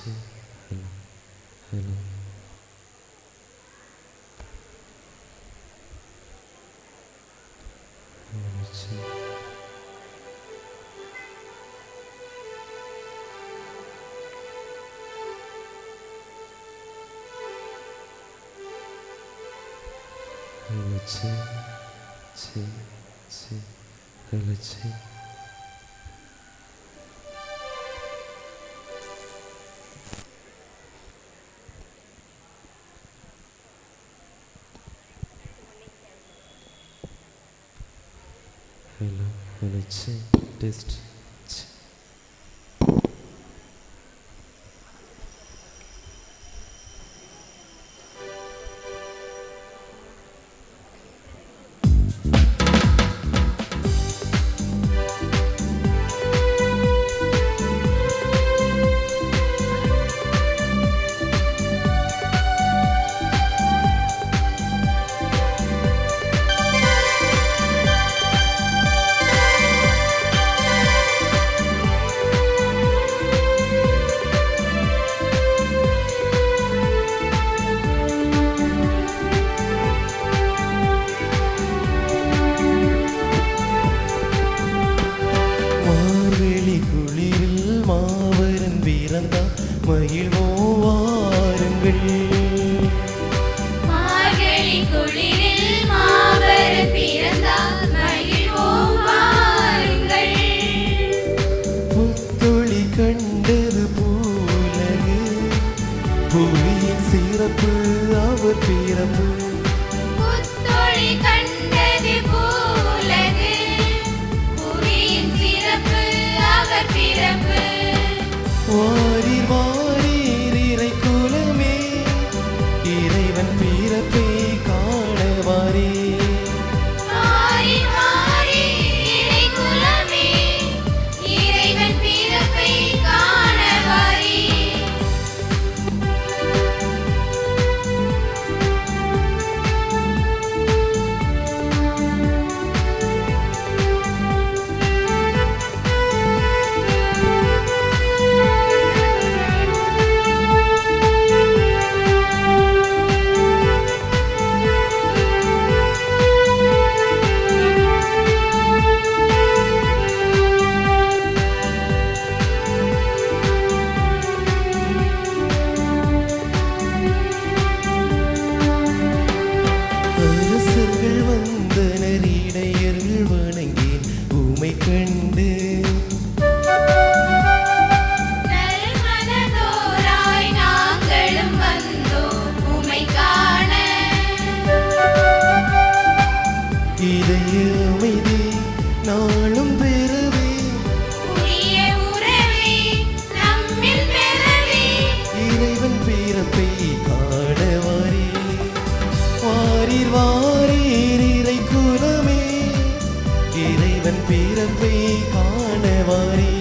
Hello, hello. Test. இறைவன் பிறப்பை காண வாரீர்.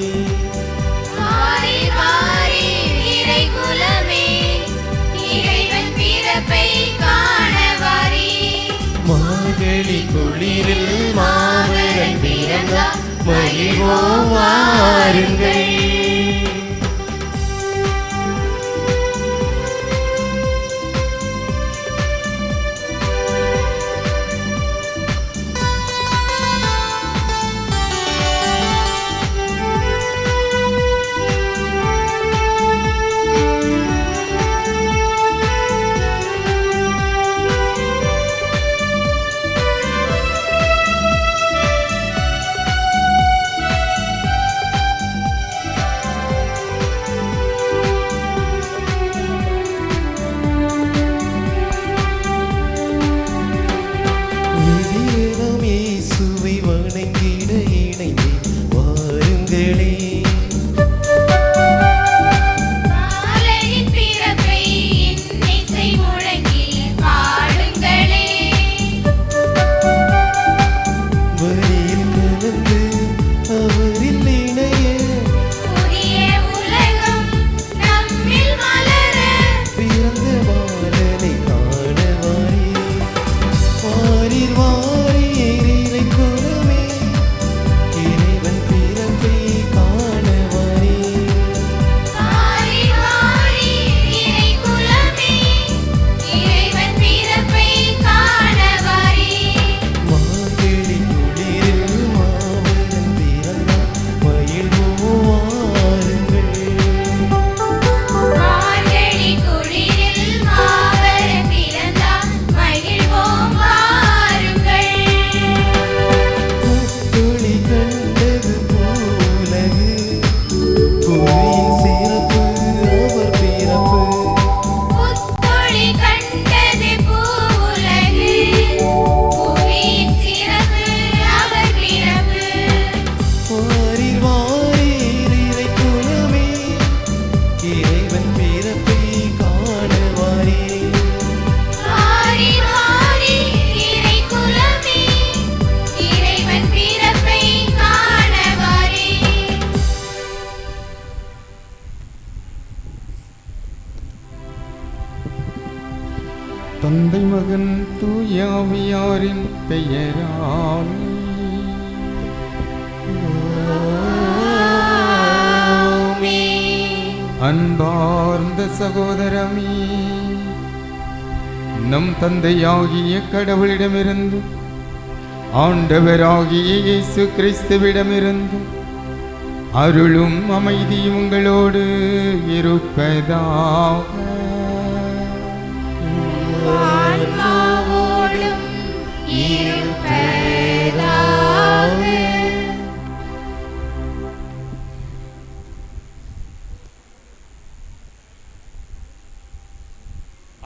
தந்தை மகன் தூய ஆவியாரின் பெயரால் அன்பார்ந்த சகோதரமே, நம் தந்தையாகிய கடவுளிடமிருந்து ஆண்டவராகிய இயேசு கிறிஸ்துவிடமிருந்து அருளும் அமைதியும் உங்களோடு இருப்பதாக.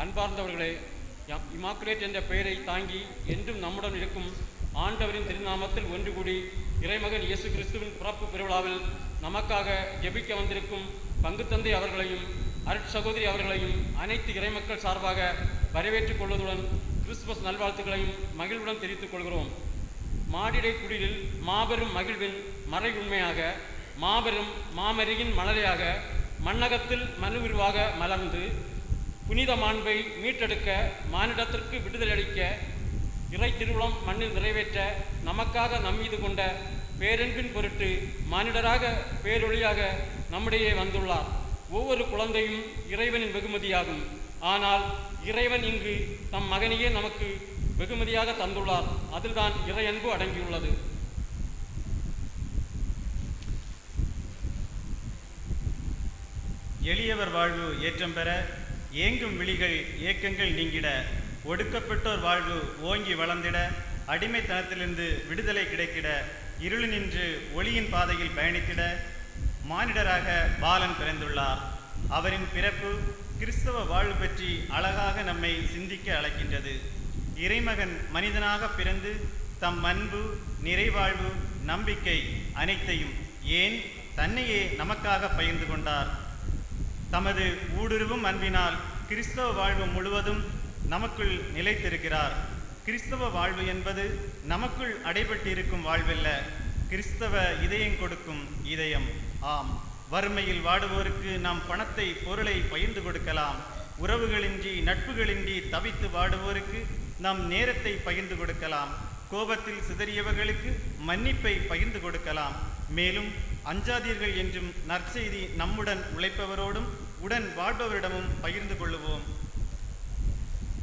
அன்பார்ந்தவர்களே, இமாக்குலேட் என்ற பெயரை தாங்கி என்றும் நம்முடன் இருக்கும் ஆண்டவரின் திருநாமத்தில் ஒன்று கூடி இறைமகன் இயேசு கிறிஸ்துவின் பிறப்பு பெருவிழாவில் நமக்காக ஜெபிக்க வந்திருக்கும் பங்கு தந்தை அவர்களையும் அருட்சகோதரி அவர்களையும் அனைத்து இறைமக்கள் சார்பாக வரவேற்றுக் கொள்வதுடன் கிறிஸ்துமஸ் நல்வாழ்த்துக்களையும் மகிழ்வுடன் தெரிவித்துக் கொள்கிறோம். மாடிடை குடிலில் மாபெரும் மகிழ்வின் மறை உண்மையாக, மாபெரும் மாமரியின் மலரையாக, மண்ணகத்தில் மனுவிருவாக மலர்ந்து புனித மாண்பை மீட்டெடுக்க, மானிடத்திற்கு விடுதலை அளிக்க, இறை திருவுளம் மண்ணில் நிறைவேற்ற நமக்காக நம்மீது கொண்ட பேரன்பின் பொருட்டு மானிடராக பேரொழியாக நம்முடைய வந்துள்ளார். ஒவ்வொரு குழந்தையும் இறைவனின் வெகுமதியாகும். ஆனால் இறைவன் இங்கு தம் மகனையே நமக்கு வெகுமதியாக தந்துள்ளார். அதில்தான் இறை அன்பு அடங்கியுள்ளது. எளியவர் வாழ்வு ஏற்றம் பெற, ஏங்கும் விழிகள் ஏக்கங்கள் நீங்கிட, ஒடுக்கப்பட்டோர் வாழ்வு ஓங்கி வளர்ந்திட, அடிமைத்தனத்திலிருந்து விடுதலை கிடைத்திட, இருளினின்று ஒளியின் பாதையில் பயணித்திட மானிடராக பாலன் பிறந்துள்ளார். அவரின் பிறப்பு கிறிஸ்தவ வாழ்வு பற்றி அழகாக நம்மை சிந்திக்க அழைக்கின்றது. இறைமகன் மனிதனாக பிறந்து தம் அன்பு, நிறைவாழ்வு, நம்பிக்கை அனைத்தையும், ஏன் தன்னையே நமக்காக பகிர்ந்து கொண்டார். தமது ஊடுருவும் அன்பினால் கிறிஸ்தவ வாழ்வு முழுவதும் நமக்குள் நிலைத்திருக்கிறார். கிறிஸ்தவ வாழ்வு என்பது நமக்குள் அடைபட்டிருக்கும் வாழ்வல்ல, கிறிஸ்தவ இதயம் கொடுக்கும் இதயம். ஆம், வறுமையில் வாடுவோருக்கு நாம் பணத்தை, பொருளை பகிர்ந்து கொடுக்கலாம். உறவுகளின்றி, நட்புகளின்றி தவித்து வாடுவோருக்கு நாம் நேரத்தை பகிர்ந்து கொடுக்கலாம். கோபத்தில் சிதறியவர்களுக்கு மன்னிப்பை பகிர்ந்து கொடுக்கலாம். மேலும் அஞ்சாதீர்கள் என்றும் நற்செய்தி நம்முடன் உழைப்பவரோடும் உடன் வாழ்பவரிடமும் பகிர்ந்து கொள்ளுவோம்.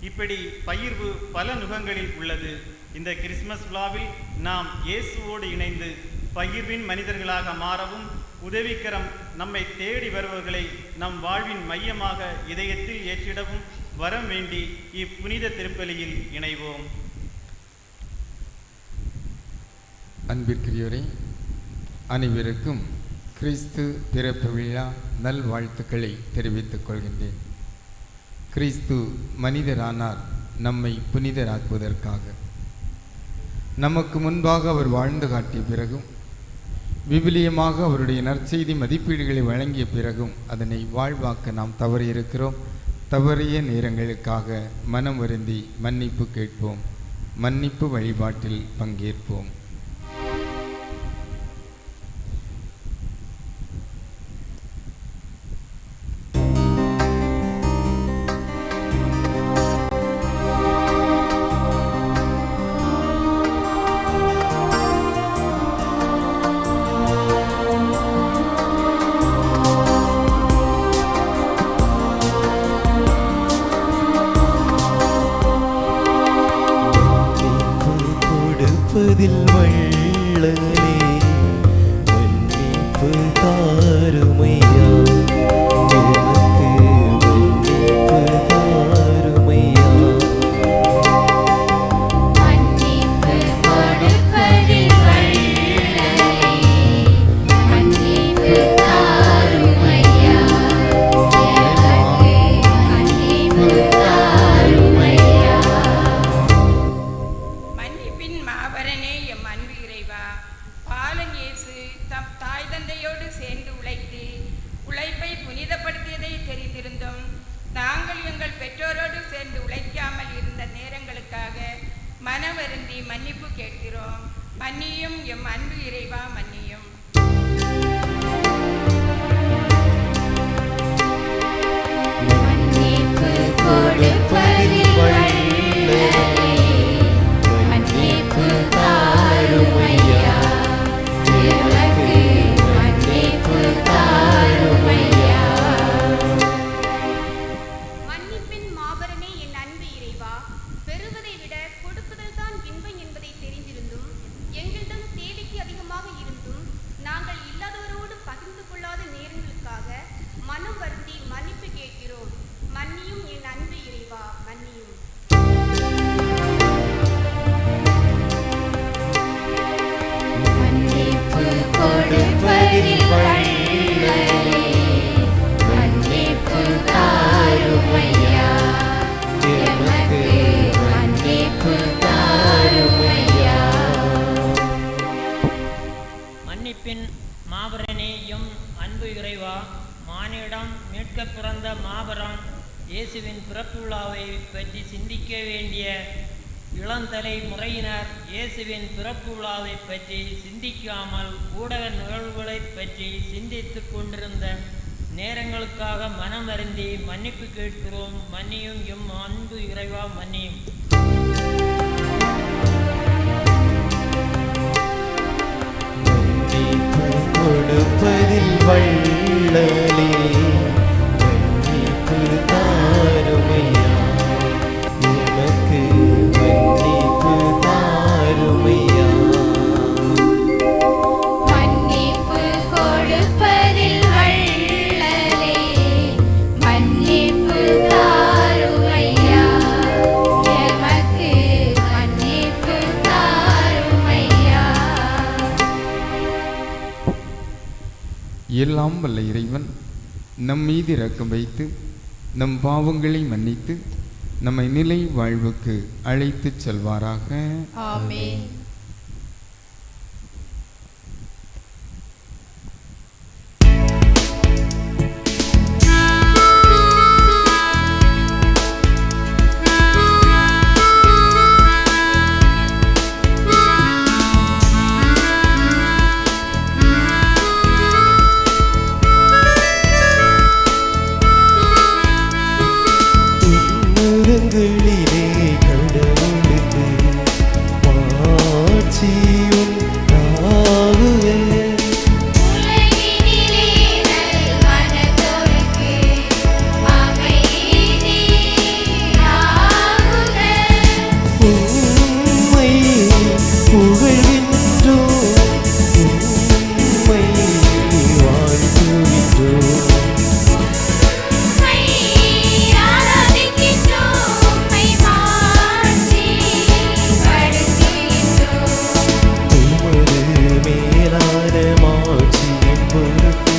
இப்படி பகிர்வு பல நுகங்களில் உள்ளது. இந்த கிறிஸ்மஸ் விழாவில் நாம் இயேசுவோடு இணைந்து பகிர்வின் மனிதர்களாக மாறவும், உதவிக்கரம் நம்மை தேடி வருபவர்களை நம் வாழ்வின் மையமாக இதயத்தில் ஏற்றிடவும் வரம் வேண்டி இப்புனித திருப்பலியில் இணைவோம். அன்பிற்குரியவரே, அனைவருக்கும் கிறிஸ்து பிறப்பு விழா நல்வாழ்த்துக்களை தெரிவித்துக் கொள்கின்றேன். கிறிஸ்து மனிதரானார் நம்மை புனிதராக்குவதற்காக. நமக்கு முன்பாக அவர் வாழ்ந்து காட்டிய பிறகும், விவிலியமாக அவருடைய நற்செய்தி மதிப்பீடுகளை வழங்கிய பிறகும் அதனை வாழ்வாக்க நாம் தவறியிருக்கிறோம். தவறிய நேரங்களுக்காக மனம் வருந்தி மன்னிப்பு கேட்போம். மன்னிப்பு வழிபாட்டில் பங்கேற்போம். கொடுப்பதில் மன்னிப்பு தாருமையா, எனக்கு மன்னிப்பு தாருமையா. மன்னிப்பின் மாபரமே என் அன்பு இறைவா, பெறுவதை விட கொடுப்பதில் தான் இன்பம் என்பதை தெரிந்திருந்தும் எங்களிடம் தேவைக்கு அதிகமாக இருந்தும் நாங்கள் இல்லாதவரோடு பகிர்ந்து கொள்ளாத நேரங்களுக்காக மனம் வருந்தி மன்னிப்பு கேட்கிறோம். மன்னியும் என் அன்பு இறைவா, மன்னியும். மன்னிப்பு கொடுப்பதில் வள்ளலே, மன்னிப்பு தாருமையா, எமக்கு மன்னிப்பு தாருமையா. மன்னிப்பின் மாபரனேயும் அன்பு இறைவா, மானிடம் மீட்க பிறந்த மாபரம் இயேசுவின் பிறப்பு விழாவை பற்றி சிந்திக்க வேண்டிய இளந்தலைமுறையினர் இயேசுவின் பிறப்பு விழாவை பற்றி சிந்திக்காமல் ஊடக நிகழ்வுகளை பற்றி சிந்தித்து கொண்டிருந்த நேரங்களுக்காக மனம் வருந்தி மன்னிப்பு கேட்கிறோம். மன்னியும் எம் அன்பு இறைவா, மன்னியும். மன்னிப்பு கொடுப்பதில் வள்ளலே, மன்னிப்பு தாருமையா, எமக்கு மன்னிப்பு தாருமையா. மன்னிப்பு கொடுப்பதில் வள்ளலே, மன்னிப்பு தாருமையா, எமக்கு மன்னிப்பு தாருமையா. எல்லாம் வல்ல இறைவன் நம் மீது இரக்கம் வைத்து நம் பாவங்களை மன்னித்து நம்மை நிலை வாழ்வுக்கு அழைத்துச் செல்வாராக. ஆமென். உன்னதங்களிலே கடவுளுக்கு மாட்சியும் நாவுவே. உலகினிலே நல்மனதோர்க்கு அமைதியாகுக. உம்மை புகழ்கின்றோம், உம்மை வாழ்த்துகின்றோம். உம்மை ஆராதிக்கின்றோம், உம்மை மாட்சிப்படுத்துகின்றோம். உமது மேலான மாட்சியின் பொருட்டு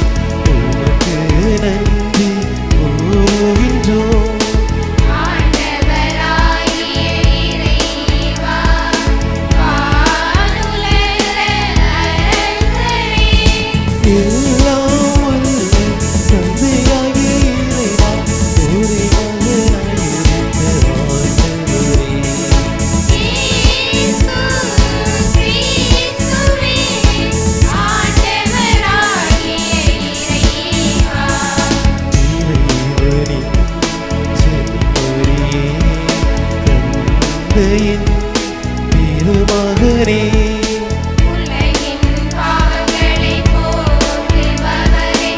உமக்கு நன்றி கூறுகின்றோம். ஆண்டவராகிய இறைவா, வானுலக அரசரே, எல்லாம் வல்ல தந்தையாகிய இறைவா, ஒரே மகனாயிருந்த ஆண்டவரே, இயேசு கிறிஸ்துவே, ஆண்டவராகிய இறைவா, இறைவனின் செம்மறியே, தந்தையின் திருமகனே, உலகின் பாவங்களை போக்குபவரே,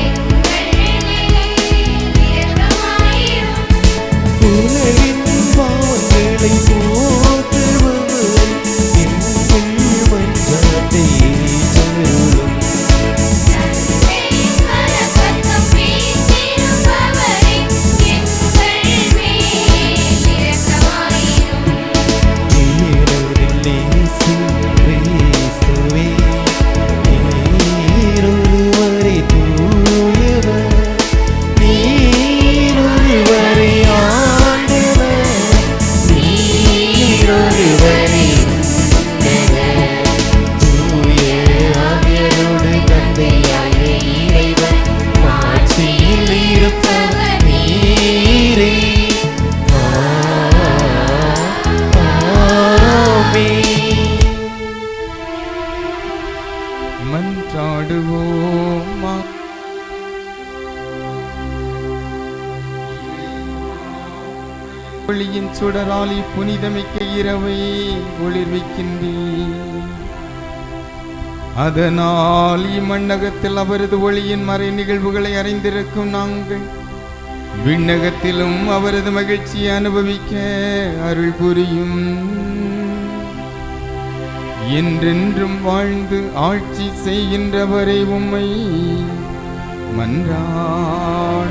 எங்கள் மேல் இரக்கமாயிரும். உலகின் பாவங்களை போக்குபவரே, எங்கள் மன்றாட்டை ஏற்றருளும். தந்தையின் வலப்பக்கம் வீற்றிருப்பவரே, எங்கள் மேல் இரக்கமாயிரும். ஏனெனில் இயேசு சுடராலி புனிதமிக்க இரவை ஒளிர்விக்கின்றீர். அதனால் இம்மண்ணகத்தில் அவரது ஒளியின் மறை நிகழ்வுகளை அறிந்திருக்கும் நாங்கள் விண்ணகத்திலும் அவரது மகிழ்ச்சியை அனுபவிக்க அருள் புரியும். என்றென்றும் வாழ்ந்து ஆட்சி செய்கின்றவரை உம்மை மன்றாடுகின்றோம்.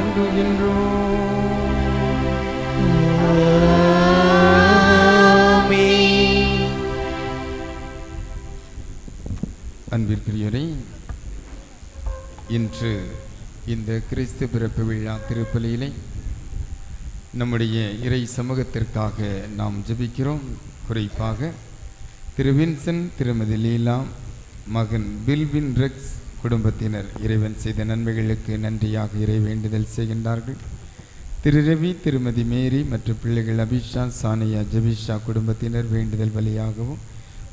அன்பிற்குரியவரே, இன்று இந்த கிறிஸ்து பிறப்பு விழா திருப்பலியிலே நம்முடைய இறை சமூகத்திற்காக நாம் ஜெபிக்கிறோம். குறிப்பாக திரு வின்சன், திருமதி லீலா, மகன் பில்வின் ரெக்ஸ் குடும்பத்தினர் இறைவன் செய்த நன்மைகளுக்கு நன்றியாக இறை வேண்டுதல் செய்கின்றார்கள். திரு ரவி, திருமதி மேரி மற்றும் பிள்ளைகள் அபிஷா, சானியா, ஜபிஷா குடும்பத்தினர் வேண்டுதல் வழியாகவும்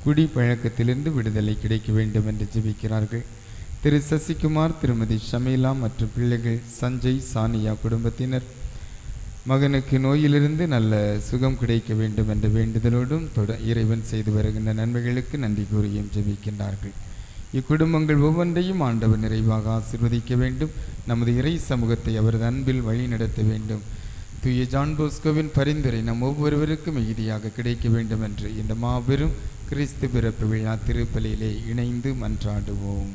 குடி பழக்கத்திலிருந்து விடுதலை கிடைக்க வேண்டும் என்று ஜெபிக்கிறார்கள். திரு சசிகுமார், திருமதி ஷமீலா மற்றும் பிள்ளைகள் சஞ்சய், சானியா குடும்பத்தினர் மகனுக்கு நோயிலிருந்து நல்ல சுகம் கிடைக்க வேண்டும் என்ற வேண்டுதலோடும் இறைவன் செய்து வருகின்ற நன்மைகளுக்கு நன்றி கூறியும் ஜெபிக்கின்றார்கள். இக்குடும்பங்கள் ஒவ்வொன்றையும் ஆண்டவர் நிறைவாக ஆசீர்வதிக்க வேண்டும். நமது இறை சமூகத்தை அவரது அன்பில் வழி நடத்த வேண்டும். தூய ஜான் போஸ்கோவின் பரிந்துரை நம் ஒவ்வொருவருக்கும் மிகுதியாக கிடைக்க வேண்டும் என்று இந்த மாபெரும் கிறிஸ்து பிறப்பு விழா திருப்பலியிலே இணைந்து மன்றாடுவோம்.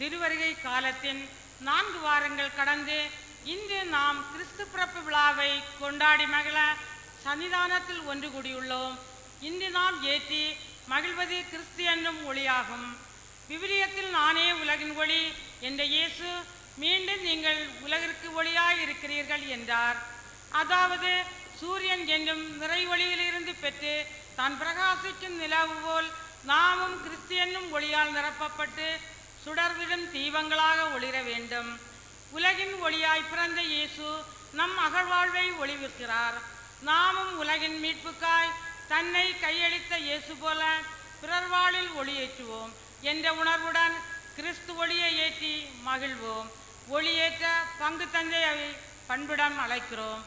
திருவருகை காலத்தின் 4 வாரங்கள் கடந்து இன்று நாம் கிறிஸ்து பிறப்பு விழாவை கொண்டாடி மகிழ சன்னிதானத்தில் ஒன்று கூடியுள்ளோம். இன்று நாம் ஏற்றி மகிழ்வது கிறிஸ்து என்னும் ஒளியாகும். விவிலியத்தில் நானே உலகின் ஒளி என்ற இயேசு மீண்டும் நீங்கள் உலகிற்கு ஒளியாய் இருக்கிறீர்கள் என்றார். அதாவது சூரியன் என்னும் நிறை ஒளியிலிருந்து பெற்று தான் பிரகாசிக்கும் நிலவு போல் நாமும் கிறிஸ்து என்னும் ஒளியால் நிரப்பப்பட்டு சுடர்விடும் தீபங்களாக ஒளிர வேண்டும். உலகின் ஒளியாய் பிறந்த இயேசு நம் அகழ்வாழ்வை ஒளிவிக்கிறார். நாமும் உலகின் மீட்புக்காய் தன்னை கையளித்த இயேசு போல பிறர் வாழ்வில் ஒளியேற்றுவோம் என்ற உணர்வுடன் கிறிஸ்து ஒளியை ஏற்றி மகிழ்வோம். ஒளியேற்ற பங்கு தந்தையை பண்பிடம் அழைக்கிறோம்.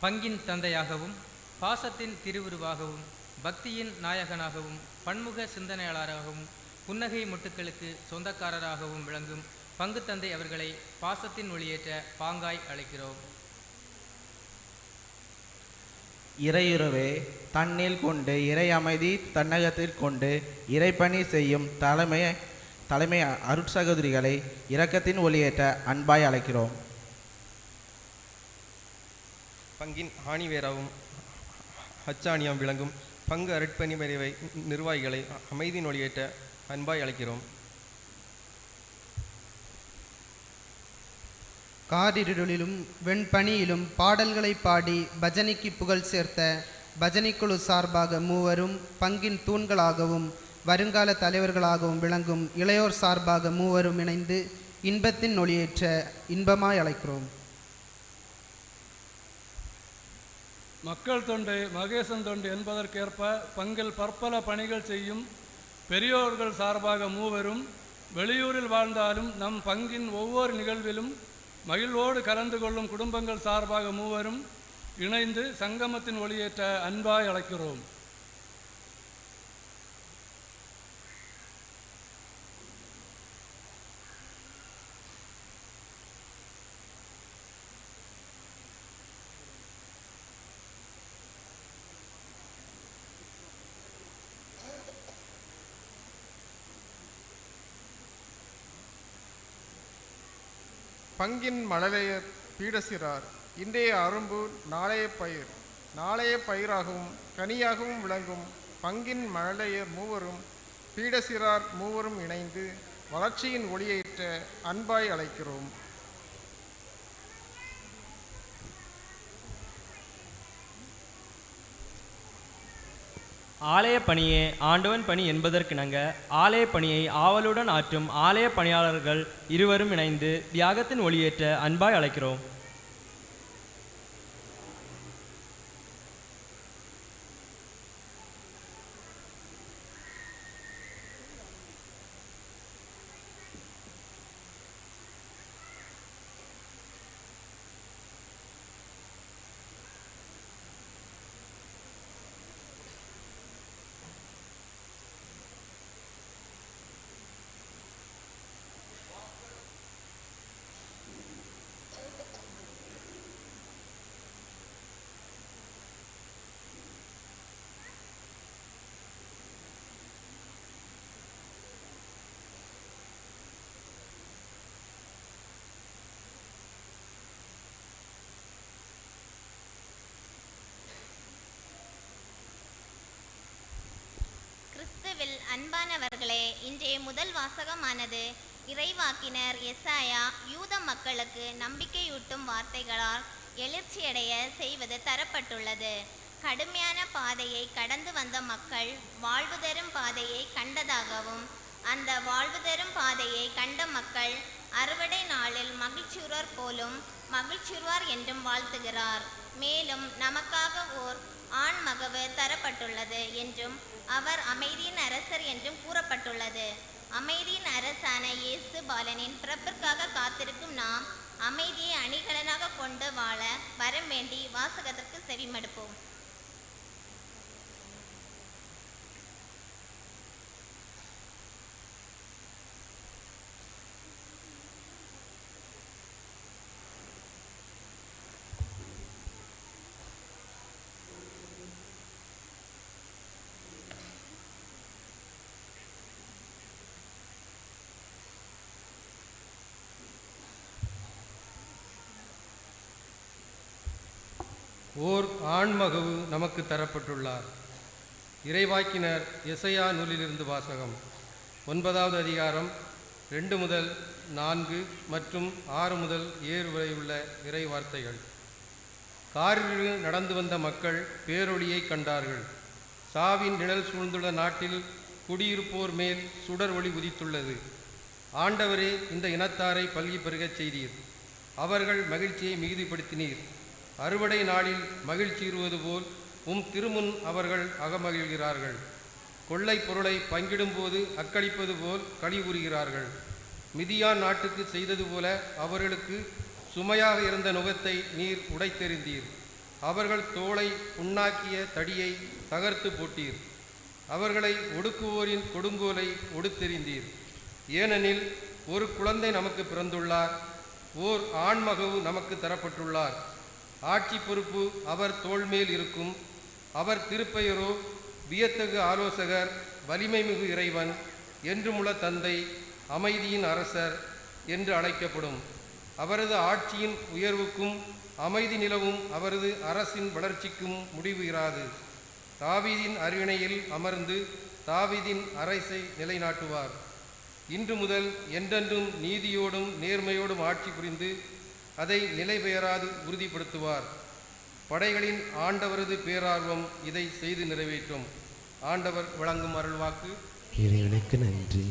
பங்கின் தந்தையாகவும் பாசத்தின் திருவுருவாகவும் பக்தியின் நாயகனாகவும் பன்முக சிந்தனையாளராகவும் புன்னகை முட்டுக்களுக்கு சொந்தக்காரராகவும் விளங்கும் பங்கு தந்தை அவர்களை பாசத்தின் ஒளியேற்ற பாங்காய் அழைக்கிறோம். இறையுறவே தன்னில் கொண்டு இறை அமைதி தன்னகத்தில் கொண்டு இறைப்பணி செய்யும் தலைமை அருட்சகோதரிகளை இரக்கத்தின் ஒளியேற்ற அன்பாய் அழைக்கிறோம். பங்கின் ஆணிவேராவும் அச்சாணியாம் விளங்கும் பங்கு அருட்பணி மறைவை நிர்வாகிகளை அமைதி நொழியேற்ற அன்பாய் அழைக்கிறோம். காரிருளிலும் வெண்பனியிலும் பாடல்களை பாடி பஜனைக்கு புகழ் சேர்த்த பஜனைக்குழு சார்பாக 3 பங்கின் தூண்களாகவும் வருங்கால தலைவர்களாகவும் விளங்கும் இளையோர் சார்பாக 3 இணைந்து இன்பத்தின் ஒளியேற்ற இன்பமாய் அழைக்கிறோம். மக்கள் தொண்டு மகேசன் தொண்டு என்பதற்கேற்ப பங்கில் பற்பல பணிகள் செய்யும் பெரியோர்கள் சார்பாக 3 வெளியூரில் வாழ்ந்தாலும் நம் பங்கின் ஒவ்வொரு நிகழ்விலும் மகிழ்வோடு கலந்து கொள்ளும் குடும்பங்கள் சார்பாக 3 இணைந்து சங்கமத்தின் ஒளியேற்ற அன்பாய் அழைக்கிறோம். பங்கின் மழலையர் பீடசிறார் இன்றைய அரும்பு நாளைய பயிர் நாளைய பயிராகவும் கனியாகவும் விளங்கும் பங்கின் மழலையர் மூவரும் பீடசிறார் மூவரும் இணைந்து வளர்ச்சியின் ஒளியேற்ற அன்பாய் அழைக்கிறோம். ஆலய பணியே ஆண்டவன் பணி என்பதற்கிணங்க ஆலய பணியை ஆவலுடன் ஆற்றும் ஆலய பணியாளர்கள் இருவரும் இணைந்து தியாகத்தின் ஒளியேற்ற அன்பாய் அழைக்கிறோம். கிறிஸ்துவில் அன்பானவர்களே, இன்றைய முதல் வாசகமானது இறைவாக்கினர் எசாயா யூத மக்களுக்கு நம்பிக்கையூட்டும் வார்த்தைகளால் எழுச்சியடைய செய்வது தரப்பட்டுள்ளது. கடுமையான பாதையை கடந்து வந்த மக்கள் வாழ்வு தரும் பாதையை கண்டதாகவும், அந்த வாழ்வு தரும் பாதையை கண்ட மக்கள் அறுவடை நாளில் மகிழ்ச்சியுறார் போலும் மகிழ்ச்சியுறார் என்றும் வாழ்த்துகிறார். மேலும் நமக்காக ஓர் ஆண் மகவு தரப்பட்டுள்ளது என்றும் அவர் அமைதியின் அரசர் என்றும் கூறப்பட்டுள்ளது. அமைதியின் அரசான இயேசு பாலனின் பிறப்பிற்காக காத்திருக்கும் நாம் அமைதியை அணிகலனாக கொண்டு வாழ வரம் வேண்டி வாசகத்திற்கு செவிமடுப்போம். ஓர் ஆண்மகவு நமக்கு தரப்பட்டுள்ளார். இறைவாக்கினர் எசையா நூலிலிருந்து வாசகம். 9வது அதிகாரம் 2 முதல் 4 மற்றும் 6 முதல் 7 வரை உள்ள இறை வார்த்தைகள். காரில் நடந்து வந்த மக்கள் பேரொளியை கண்டார்கள். சாவின் நிழல் சூழ்ந்துள்ள நாட்டில் குடியிருப்போர் மேல் சுடர் ஒளி உதித்துள்ளது. ஆண்டவரே, இந்த இனத்தாரை பல்கி பெருகச் செய்தீர். அவர்கள் மகிழ்ச்சியை மிகுதிப்படுத்தினீர். அறுவடை நாளில் மகிழ்ச்சியுறுவது போல் திருமுன் அவர்கள் அகமகிழ்கிறார்கள். கொள்ளை பொருளை பங்கிடும்போது அக்களிப்பது போல் களி கூறுகிறார்கள். மிதியான் நாட்டுக்கு செய்தது போல அவர்களுக்கு சுமையாக இருந்த நுகத்தை நீர் உடைத்தெறிந்தீர். அவர்கள் தோளை புண்ணாக்கிய தடியை தகர்த்து போட்டீர். அவர்களை ஒடுக்குவோரின் கொடுங்கோலை ஒடுத்தெறிந்தீர். ஏனெனில் ஒரு குழந்தை நமக்கு பிறந்துள்ளார், ஓர் ஆண்மகவு நமக்கு தரப்பட்டுள்ளார். ஆட்சி பொறுப்பு அவர் தோள்மேல் இருக்கும். அவர் திருப்பெயரோ வியத்தகு ஆலோசகர், வலிமை மிகு இறைவன், என்றுமுள்ள தந்தை, அமைதியின் அரசர் என்று அழைக்கப்படும். அவரது ஆட்சியின் உயர்வுக்கும் அமைதி நிலவும் அவரது அரசின் வளர்ச்சிக்கும் முடிவு இராது. தாவீதின் அரியணையில் அமர்ந்து தாவீதின் அரசை நிலைநாட்டுவார். இன்று முதல் என்றென்றும் நீதியோடும் நேர்மையோடும் ஆட்சி புரிந்து அதை நிலை பெயராது உறுதிப்படுத்துவார். படைகளின் ஆண்டவரது பேரார்வம் இதை செய்து நிறைவேற்றும். ஆண்டவர் வழங்கும் அருள்வாக்கு. இறைவனுக்கு நன்றி.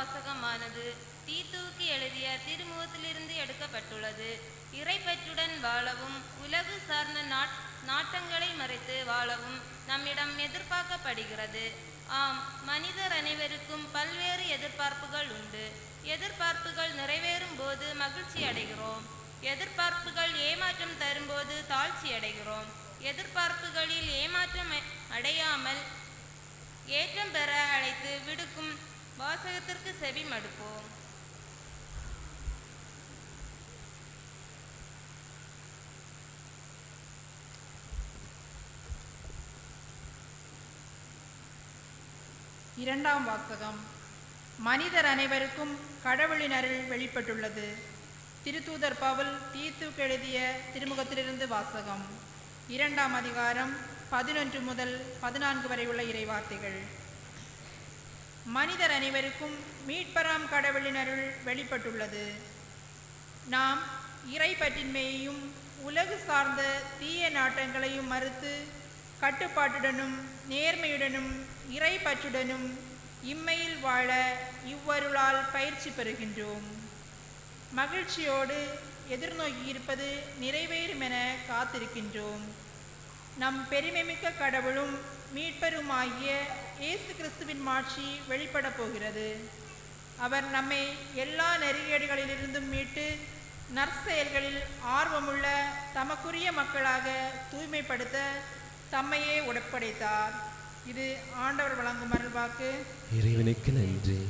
வாசகமானது தீத்துவுக்கு எழுதிய திருமுகத்திலிருந்து எடுக்கப்பட்டுள்ளது. இறைப்பற்றுடன் வாழவும் உலகு சார்ந்த நாட்டங்களை மறைத்து வாழவும் நம்மிடம் எதிர்பார்க்கப்படுகிறது. ஆம், மனிதர் அனைவருக்கும் பல்வேறு எதிர்பார்ப்புகள் உண்டு. எதிர்பார்ப்புகள் நிறைவேறும் போது மகிழ்ச்சி அடைகிறோம். எதிர்பார்ப்புகள் ஏமாற்றம் தரும்போது தாழ்ச்சி அடைகிறோம். எதிர்பார்ப்புகளில் ஏமாற்றம் அடையாமல் ஏற்றம் பெற அழைத்து விடுக்கும் வாசகத்திற்கு செவி மடுப்போம். இரண்டாம் வாசகம். மனிதர் அனைவருக்கும் கடவுளின் அருள் வெளிப்பட்டுள்ளது. திருத்தூதர் பவுல் தீத்துவுக்கு எழுதிய திருமுகத்திலிருந்து வாசகம். 2ஆம் அதிகாரம் 11 முதல் 14 வரை உள்ள இறைவார்த்தைகள். மனிதர் அனைவருக்கும் மீட்பராம் கடவுளின் அருள் வெளிப்பட்டுள்ளது. நாம் இறைப்பற்றின்மையையும் உலகு சார்ந்த தீய நாட்டங்களையும் மறுத்து கட்டுப்பாட்டுடனும் நேர்மையுடனும் இறைப்பற்றுடனும் இம்மையில் வாழ இவ்வருளால் பயிற்சி பெறுகின்றோம். மகிழ்ச்சியோடு எதிர்நோக்கியிருப்பது நிறைவேறும் என காத்திருக்கின்றோம். நம் பெருமைமிக்க கடவுளும் மீட்பருமாகிய இயேசு கிறிஸ்துவின் மாட்சி வெளிப்பட போகிறது. அவர் நம்மை எல்லா நெருக்கடிகளிலிருந்தும் மீட்டு நற்செயல்களில் ஆர்வமுள்ள தமக்குரிய மக்களாக தூய்மைப்படுத்த தம்மையே ஒப்படைத்தார். இது ஆண்டவர் வழங்கும் அருள்வாக்கு. இறைவனுக்கு நன்றி.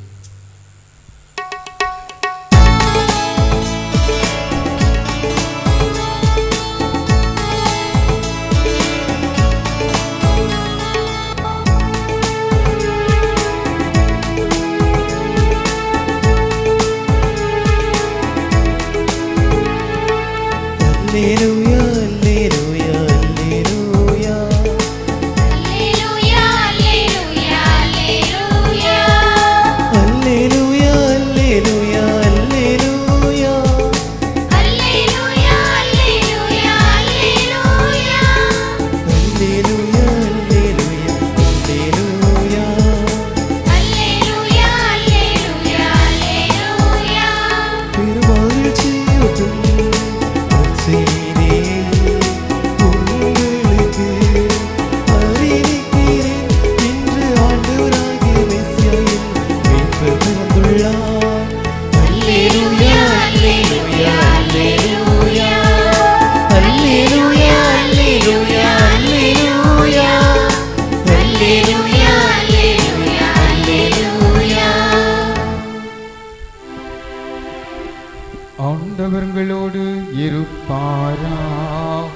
Alleluia, alleluia, alleluia. Alleluia, alleluia, alleluia. Alleluia, alleluia, alleluia. Alleluia, alleluia, alleluia. Alleluia, alleluia, alleluia. Alleluia, alleluia, alleluia. பெருமகிழ்ச்சியுடன் நற்செய்தியை உங்களுக்கு அறிவிக்கிறேன். இன்று ஆண்டவராகிய மெசியாவின் மீட்பர் பிறந்துள்ளார். அல்லேலூயா, அல்லேலூயா, அல்லேலூயா. அல்லேலூயா, அல்லேலூயா, அல்லேலூயா. அல்லேலூயா, அல்லேலூயா, அல்லேலூயா. ஆண்டவர்களோடு இருப்பாராக.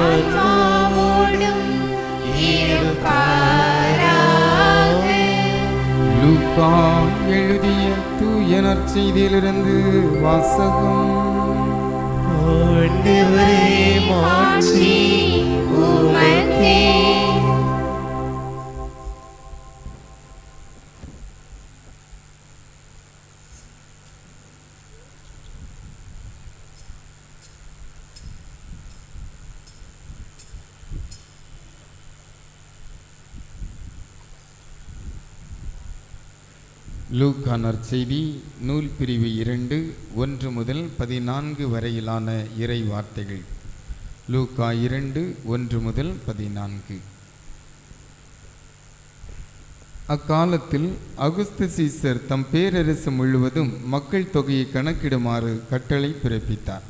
ஆன்மாவோடும் இருப்பாராக. லூக்கா எழுதிய தூய நற்செய்தியிலிருந்து வாசகம். ஆண்டவரே, மாட்சி உமக்கே. லூக்கா நற்செய்தி நூல் பிரிவு 2 1 முதல் 14 வரையிலான இறை வார்த்தைகள். லூக்கா 2 1 முதல் 14. அக்காலத்தில் அகுஸ்து சீசர் தம் பேரரசு முழுவதும் மக்கள் தொகையை கணக்கிடுமாறு கட்டளை பிறப்பித்தார்.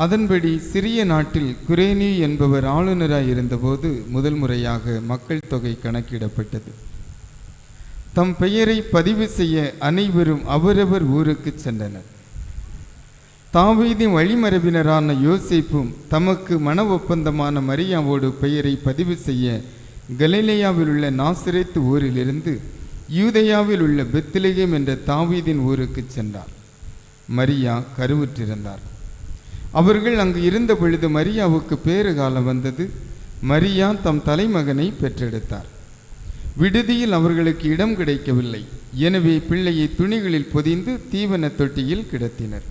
அதன்படி சிறிய நாட்டில் குரேனியு என்பவர் ஆளுநராய் இருந்தபோது முதல் முறையாக மக்கள் தொகை கணக்கிடப்பட்டது. தம் பெயரை பதிவு செய்ய அனைவரும் அவரவர் ஊருக்கு சென்றனர். தாவீதின் வழிமரபினரான யோசேப்பும் தமக்கு மன ஒப்பந்தமான மரியாவோடு பெயரை பதிவு செய்ய கலிலேயாவில் உள்ள நாசரேத்து ஊரிலிருந்து யூதேயாவில் உள்ள பெத்லகேம் என்ற தாவீதின் ஊருக்கு சென்றார். மரியா கருவுற்றிருந்தார். அவர்கள் அங்கு இருந்த பொழுது மரியாவுக்கு பேறுகாலம் வந்தது. மரியா தம் தலைமகனை பெற்றெடுத்தார். விடுதியில் அவர்களுக்கு இடம் கிடைக்கவில்லை. எனவே பிள்ளையை துணிகளில் பொதிந்து தீவன தொட்டியில் கிடத்தினர்.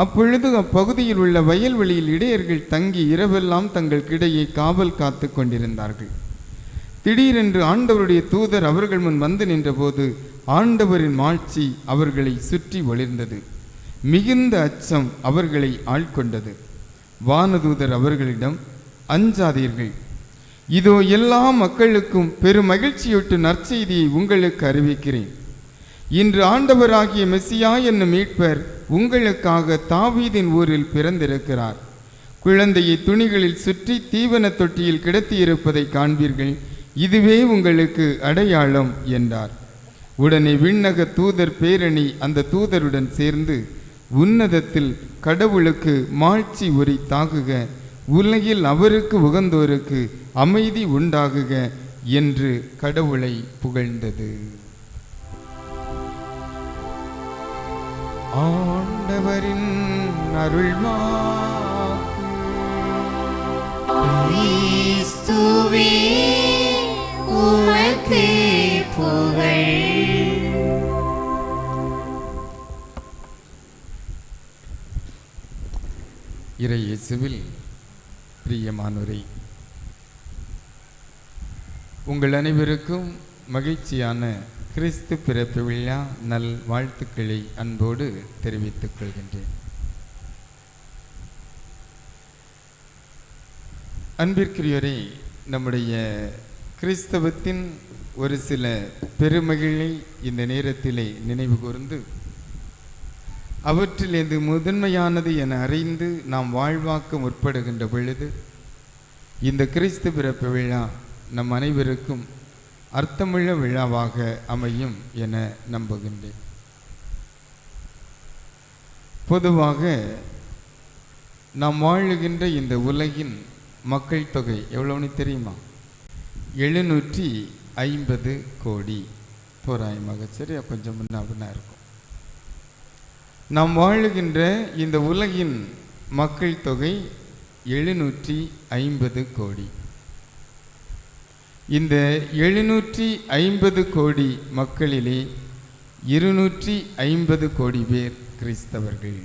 அப்பொழுது அப்பகுதியில் உள்ள வயல்வெளியில் இடையர்கள் தங்கி இரவெல்லாம் தங்கள் கிடையை காவல் காத்து கொண்டிருந்தார்கள். திடீரென்று ஆண்டவருடைய தூதர் அவர்கள் முன் வந்து நின்றபோது ஆண்டவரின் மாட்சி அவர்களை சுற்றி ஒளிர்ந்தது. மிகுந்த அச்சம் அவர்களை ஆட்கொண்டது. வானதூதர் அவர்களிடம், அஞ்சாதீர்கள், இதோ எல்லா மக்களுக்கும் பெரும் மகிழ்ச்சியூட்டு நற்செய்தியை உங்களுக்கு அறிவிக்கிறேன். இன்று ஆண்டவராகிய மெசியா என்னும் மீட்பர் உங்களுக்காக தாவீதின் ஊரில் பிறந்திருக்கிறார். குழந்தையை துணிகளில் சுற்றி தீவன தொட்டியில் கிடத்தியிருப்பதை காண்பீர்கள். இதுவே உங்களுக்கு அடையாளம் என்றார். உடனே விண்ணக தூதர் பேரணி அந்த தூதருடன் சேர்ந்து, உன்னதத்தில் கடவுளுக்கு மாட்சி உரித்தாகுக, உலகில் அவருக்கு உகந்தோருக்கு அமைதி உண்டாகுக என்று கடவுளை புகழ்ந்தது. ஆண்டவரின் அருள்வாக்கு. கிறிஸ்துவே உமக்கு புகழ். இறை இயேசுவில் பிரியமானோரே, உங்கள் அனைவருக்கும் மகிழ்ச்சியான கிறிஸ்து பிறப்பு விழா நல் வாழ்த்துக்களை அன்போடு தெரிவித்துக் கொள்கின்றேன். அன்பிற்குரியோரே, நம்முடைய கிறிஸ்தவத்தின் ஒரு சில பெருமகிழை இந்த நேரத்திலே நினைவு கூர்ந்து, அவற்றில் எது முதன்மையானது என அறிந்து நாம் வாழ்வாக்க முற்படுகின்ற பொழுது இந்த கிறிஸ்து பிறப்பு விழா நம் அனைவருக்கும் அர்த்தமுள்ள விழாவாக அமையும் என நம்புகின்றேன். பொதுவாக நாம் வாழுகின்ற இந்த உலகின் மக்கள் தொகை எவ்வளோன்னு தெரியுமா? 750 கோடி தோராயமாக. சரியா, கொஞ்சம் முன்னா இருக்கும். நாம் வாழுகின்ற இந்த உலகின் மக்கள் தொகை 750 கோடி. இந்த 750 கோடி மக்களிலே 250 கோடி பேர் கிறிஸ்தவர்கள்.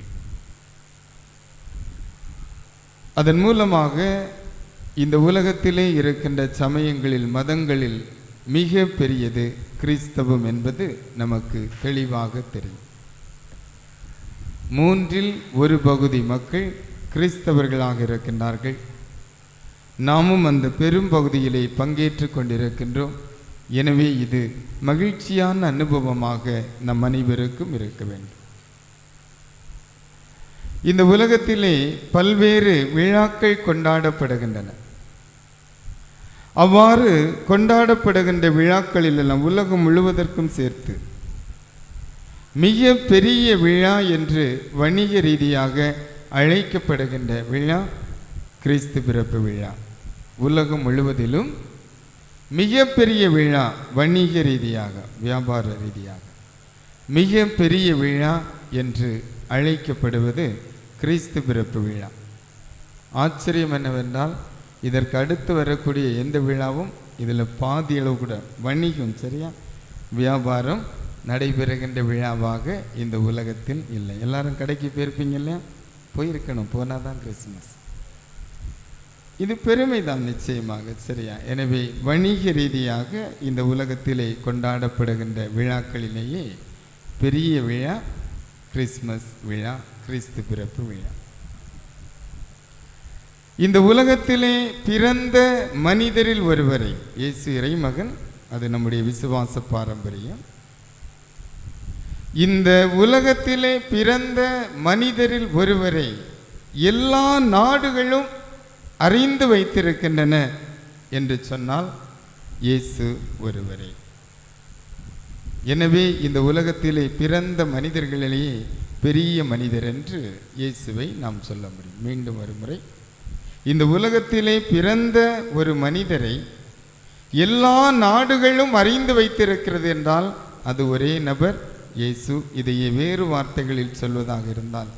அதன் மூலமாக இந்த உலகத்திலே இருக்கின்ற சமயங்களில், மதங்களில் மிக பெரியது கிறிஸ்தவம் என்பது நமக்கு தெளிவாக தெரியும். 1/3 பகுதி மக்கள் கிறிஸ்தவர்களாக இருக்கின்றார்கள். நாமும் அந்த பெரும் பகுதியிலே பங்கேற்று கொண்டிருக்கின்றோம். எனவே இது மகிழ்ச்சியான அனுபவமாக நம் அனைவருக்கும் இருக்க வேண்டும். இந்த உலகத்திலே பல்வேறு விழாக்கள் கொண்டாடப்படுகின்றன. அவ்வாறு கொண்டாடப்படுகின்ற விழாக்களிலெல்லாம் உலகம் முழுவதற்கும் சேர்த்து மிக பெரிய விழா என்று வணிக ரீதியாக அழைக்கப்படுகின்ற விழா கிறிஸ்து பிறப்பு விழா. உலகம் முழுவதிலும் மிக பெரிய விழா, வணிக ரீதியாக, வியாபார ரீதியாக மிக பெரிய விழா என்று அழைக்கப்படுவது கிறிஸ்து பிறப்பு விழா. ஆச்சரியம் என்னவென்றால், இதற்கு அடுத்து வரக்கூடிய எந்த விழாவும் இதில் பாதி அளவு கூட வணிகம், சரியா, வியாபாரம் நடைபெறுகின்ற விழாவாக இந்த உலகத்தில் இல்லை. எல்லாரும் கடைக்கு போயிருப்பீங்க இல்லையா? போயிருக்கணும், போனால் தான் கிறிஸ்மஸ். இது பெருமை தான் நிச்சயமாக, சரியா. எனவே வணிக ரீதியாக இந்த உலகத்திலே கொண்டாடப்படுகின்ற விழாக்களிலேயே பெரிய விழா கிறிஸ்மஸ் விழா, கிறிஸ்து பிறப்பு விழா. இந்த உலகத்திலே பிறந்த மனிதரில் ஒருவரை, இயேசு இறைமகன், அது நம்முடைய விசுவாச பாரம்பரியம். இந்த உலகத்திலே பிறந்த மனிதரில் ஒருவரை எல்லா நாடுகளும் அறிந்து வைத்திருக்கின்றன என்று சொன்னால் இயேசு ஒருவரே. எனவே இந்த உலகத்திலே பிறந்த மனிதர்களிலேயே பெரிய மனிதர் என்று இயேசுவை நாம் சொல்ல முடியும். மீண்டும் ஒரு முறை, இந்த உலகத்திலே பிறந்த ஒரு மனிதரை எல்லா நாடுகளும் அறிந்து வைத்திருக்கிறது என்றால் அது ஒரே நபர், இயேசு. இதையே வேறு வார்த்தைகளில் சொல்வதாக இருந்தால்,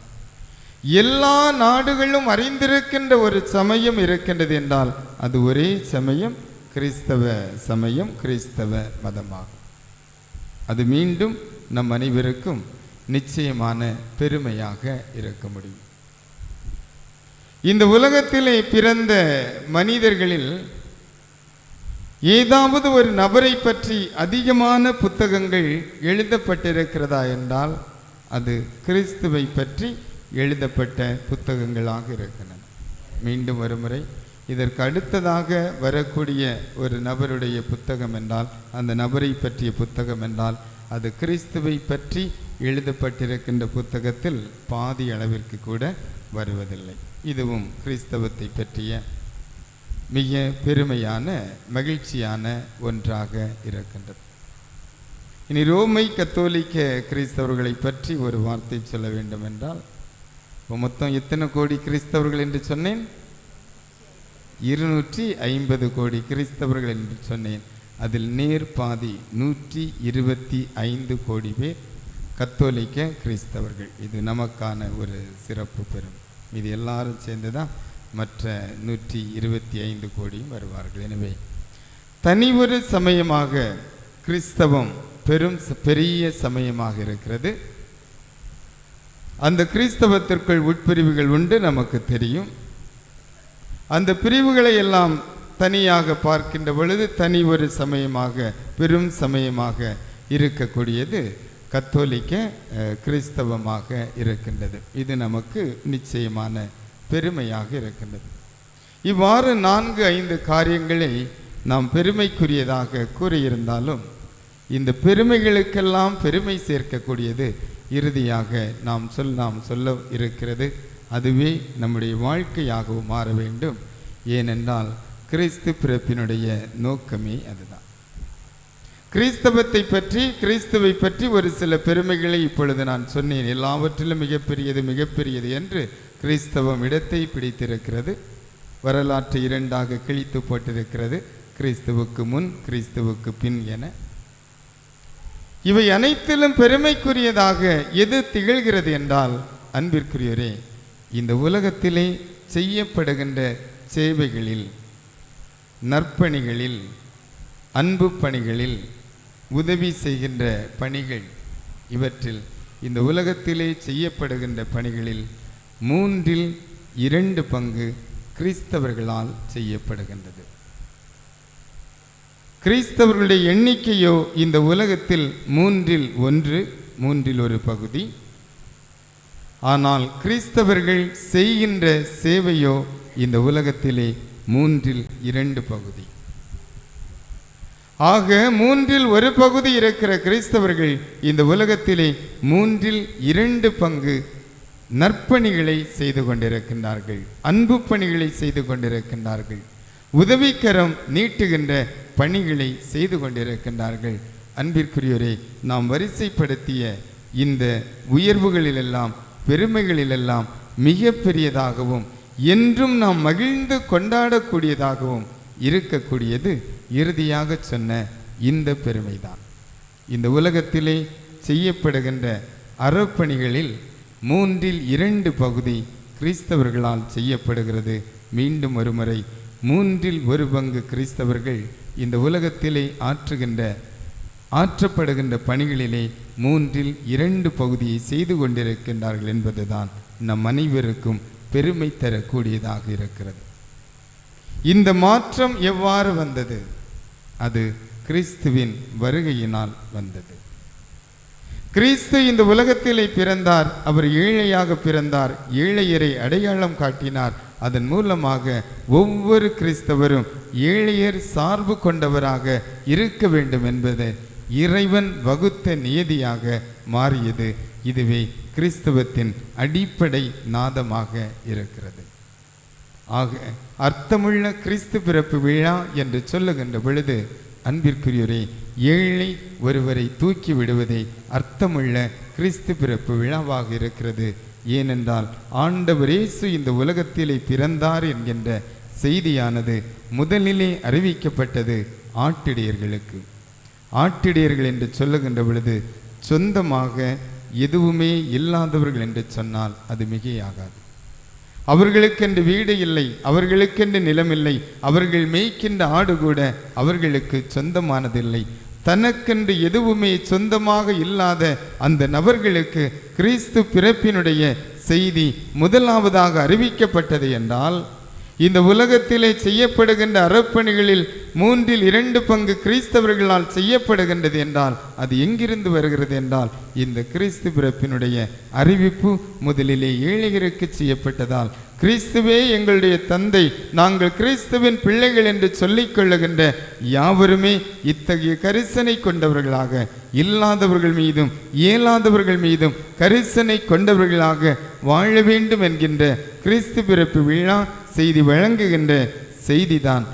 எல்லா நாடுகளும் அறிந்திருக்கின்ற ஒரு சமயம் இருக்கின்றது என்றால் அது ஒரே சமயம், கிறிஸ்தவ சமயம், கிறிஸ்தவ மதமாகும். அது மீண்டும் நம் அனைவருக்கும் நிச்சயமான பெருமையாக இருக்க முடியும். இந்த உலகத்திலே பிறந்த மனிதர்களில் ஏதாவது ஒரு நபரை பற்றி அதிகமான புத்தகங்கள் எழுதப்பட்டிருக்கிறதா என்றால் அது கிறிஸ்துவை பற்றி எழுதப்பட்ட புத்தகங்களாக இருக்கின்றன. மீண்டும் ஒருமுறை, இதற்கு அடுத்ததாக வரக்கூடிய ஒரு நபருடைய புத்தகம் என்றால், அந்த நபரை பற்றிய புத்தகம் என்றால் அது கிறிஸ்துவை பற்றி எழுதப்பட்டிருக்கின்ற புத்தகத்தில் பாதி அளவிற்கு கூட வருவதில்லை. இதுவும் கிறிஸ்தவத்தை பற்றிய மிக பெருமையான மகிழ்ச்சியான ஒன்றாக இருக்கின்றது. இனி ரோமை கத்தோலிக்க கிறிஸ்தவர்களை பற்றி ஒரு வார்த்தை சொல்ல வேண்டும் என்றால், மொத்தம் எத்தனை கோடி கிறிஸ்தவர்கள் என்று சொன்னேன்? 250 கோடி கிறிஸ்தவர்கள் என்று சொன்னேன். அதில் நேர் பாதி 125 கோடி பேர் கத்தோலிக்க கிறிஸ்தவர்கள். இது நமக்கான ஒரு சிறப்பு பெறும். இது எல்லாரும் சேர்ந்து தான் மற்ற 125 கோடியும் வருவார்கள். எனவே தனி ஒரு சமயமாக கிறிஸ்தவம் பெரிய சமயமாக இருக்கிறது. அந்த கிறிஸ்தவத்திற்குள் உட்பிரிவுகள் உண்டு, நமக்கு தெரியும். அந்த பிரிவுகளை எல்லாம் தனியாக பார்க்கின்ற பொழுது தனி ஒரு சமயமாக பெரும் சமயமாக இருக்கக்கூடியது கத்தோலிக்க கிறிஸ்தவமாக இருக்கின்றது. இது நமக்கு நிச்சயமான பெருமையாக இருக்கின்றது. இவ்வாறு 4-5 காரியங்களை நாம் பெருமைக்குரியதாக கூறியிருந்தாலும், இந்த பெருமைகளுக்கெல்லாம் பெருமை சேர்க்கக்கூடியது இறுதியாக நாம் சொல்ல இருக்கிறது. அதுவே நம்முடைய வாழ்க்கையாகவும் மாற வேண்டும். ஏனென்றால் கிறிஸ்து பிறப்பினுடைய நோக்கமே அதுதான். கிறிஸ்தவத்தை பற்றி, கிறிஸ்துவை பற்றி ஒரு சில பெருமைகளை இப்பொழுது நான் சொன்னேன். எல்லாவற்றிலும் மிகப்பெரியது என்று கிறிஸ்தவம் இடத்தை பிடித்திருக்கிறது. வரலாற்று 2ஆக கிழித்து போட்டிருக்கிறது, கிறிஸ்துவுக்கு முன், கிறிஸ்துவுக்கு பின் என. இவை அனைத்திலும் பெருமைக்குரியதாக எது திகழ்கிறது என்றால், அன்பிற்குரியவரே, இந்த உலகத்திலே செய்யப்படுகின்ற சேவைகளில், நற்பணிகளில், அன்பு பணிகளில், உதவி செய்கின்ற பணிகள், இவற்றில் இந்த உலகத்திலே செய்யப்படுகின்ற பணிகளில் 2/3 பங்கு கிறிஸ்தவர்களால் செய்யப்படுகின்றது. கிறிஸ்தவர்களுடைய எண்ணிக்கையோ இந்த உலகத்தில் 1/3 பகுதி. ஆனால் கிறிஸ்தவர்கள் செய்கின்ற சேவையோ இந்த உலகத்திலே 2/3 பகுதி. ஆக 1/3 பகுதி இருக்கிற கிறிஸ்தவர்கள் இந்த உலகத்திலே 2/3 பங்கு நற்பணிகளை செய்து கொண்டிருக்கின்றார்கள், அன்பு பணிகளை செய்து கொண்டிருக்கின்றார்கள், உதவிக்கரம் நீட்டுகின்ற பணிகளை செய்து கொண்டிருக்கின்றார்கள். அன்பிற்குரியோரே, நாம் வரிசைப்படுத்திய இந்த உயர்வுகளிலெல்லாம், பெருமைகளிலெல்லாம் மிக பெரியதாகவும் என்றும் நாம் மகிழ்ந்து கொண்டாடக்கூடியதாகவும் இருக்கக்கூடியது இறுதியாக சொன்ன இந்த பெருமைதான். இந்த உலகத்திலே செய்யப்படுகின்ற அறப்பணிகளில் 2/3 பகுதி கிறிஸ்தவர்களால் செய்யப்படுகிறது. மீண்டும் ஒருமுறை, 1/3 பங்கு கிறிஸ்தவர்கள் இந்த உலகத்திலே ஆற்றப்படுகின்ற பணிகளிலே 2/3 பகுதியை செய்து கொண்டிருக்கின்றார்கள் என்பதுதான் நம் அனைவருக்கும் பெருமை தரக்கூடியதாக இருக்கிறது. இந்த மாற்றம் எவ்வாறு வந்தது? அது கிறிஸ்துவின் வருகையினால் வந்தது. கிறிஸ்து இந்த உலகத்திலே பிறந்தார். அவர் ஏழையாக பிறந்தார், ஏழையரை அடையாளம் காட்டினார். அதன் மூலமாக ஒவ்வொரு கிறிஸ்தவரும் ஏழையர் சார்பு கொண்டவராக இருக்க வேண்டும் என்பது இறைவன் வகுத்த நியதியாக மாறியது. இதுவே கிறிஸ்தவத்தின் அடிப்படை நாதமாக இருக்கிறது. ஆக அர்த்தமுள்ள கிறிஸ்து பிறப்பு விழா என்று சொல்லுகின்ற பொழுது, அன்பிற்குரியோரே, ஏழை ஒருவரை தூக்கி விடுவதே அர்த்தமுள்ள கிறிஸ்து பிறப்பு விழாவாக இருக்கிறது. ஏனென்றால் ஆண்டவர் இயேசு இந்த உலகத்திலே பிறந்தார் என்கின்ற செய்தியானது முதலிலே அறிவிக்கப்பட்டது ஆட்டிடையர்களுக்கு. ஆட்டிடையர்கள் என்று சொல்லுகின்ற பொழுது சொந்தமாக எதுவுமே இல்லாதவர்கள் என்று சொன்னால் அது மிகையாகாது. அவர்களுக்கென்று வீடு இல்லை, அவர்களுக்கென்று நிலமில்லை, அவர்கள் மேய்க்கின்ற ஆடு கூட அவர்களுக்கு சொந்தமானதில்லை. தனக்கென்று எதுவுமே சொந்தமாக இல்லாத அந்த நபர்களுக்கு கிறிஸ்து பிறப்பினுடைய செய்தி முதலாவதாக அறிவிக்கப்பட்டது என்றால், இந்த உலகத்திலே செய்யப்படுகின்ற அறப்பணிகளில் 2/3 பங்கு கிறிஸ்தவர்களால் செய்யப்படுகின்றது என்றால் அது எங்கிருந்து வருகிறது என்றால் இந்த கிறிஸ்து பிறப்பினுடைய அறிவிப்பு முதலிலே ஏழையருக்கு செய்யப்பட்டதால் கிறிஸ்துவே எங்களுடைய தந்தை, நாங்கள் கிறிஸ்துவின் பிள்ளைகள் என்று சொல்லிக் கொள்ளுகின்ற யாவருமே இத்தகைய கரிசனை கொண்டவர்களாக, இல்லாதவர்கள் மீதும் இயலாதவர்கள் மீதும் கரிசனை கொண்டவர்களாக வாழ வேண்டும் என்கின்ற கிறிஸ்து பிறப்பு விழா செய்தி வழங்குகின்ற செய்திதான்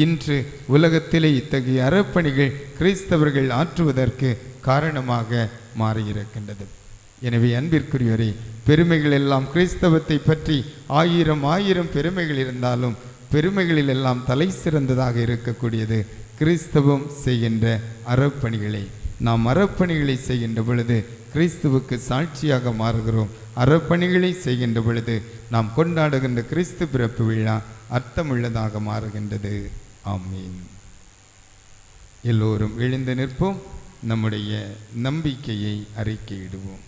இன்று உலகத்திலே இத்தகைய அறப்பணிகள் கிறிஸ்தவர்கள் ஆற்றுவதற்கு காரணமாக மாறியிருக்கின்றது. எனவே அன்பிற்குரியவரே, பெருமைகள் எல்லாம் கிறிஸ்தவத்தை பற்றி ஆயிரம் பெருமைகள் இருந்தாலும் பெருமைகளில் எல்லாம் தலை சிறந்ததாக இருக்கக்கூடியது கிறிஸ்தவம் செய்கின்ற அறப்பணிகளை. நாம் அறப்பணிகளை செய்கின்ற பொழுது கிறிஸ்துவுக்கு சாட்சியாக மாறுகிறோம். அறப்பணிகளை செய்கின்ற பொழுது நாம் கொண்டாடுகின்ற கிறிஸ்து பிறப்பு விழா அர்த்தமுள்ளதாக மாறுகின்றது. ஆமீன். எல்லோரும் எழுந்து நிற்போம். நம்முடைய நம்பிக்கையை அறிக்கையிடுவோம்.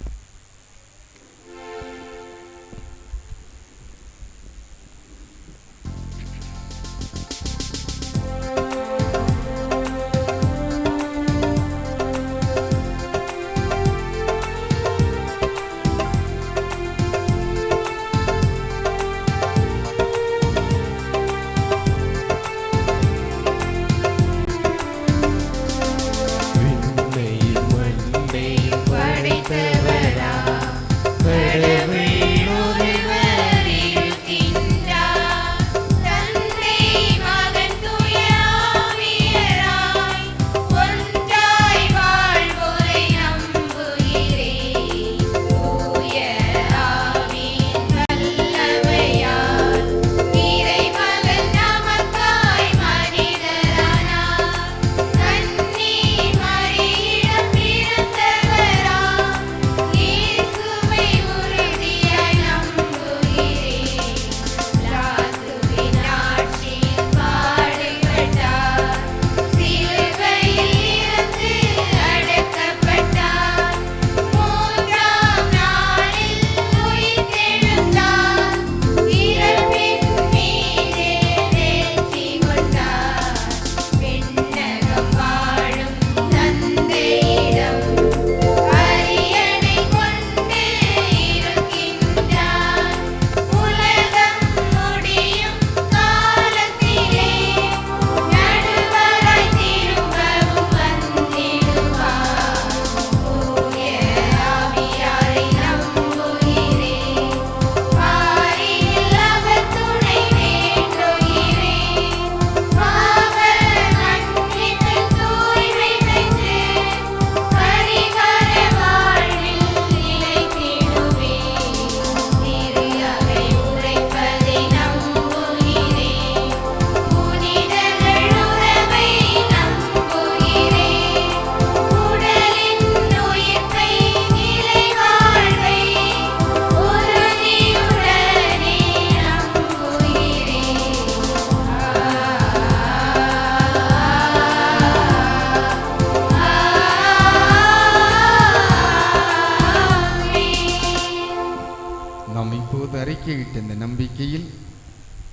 இந்த நம்பிக்கையில்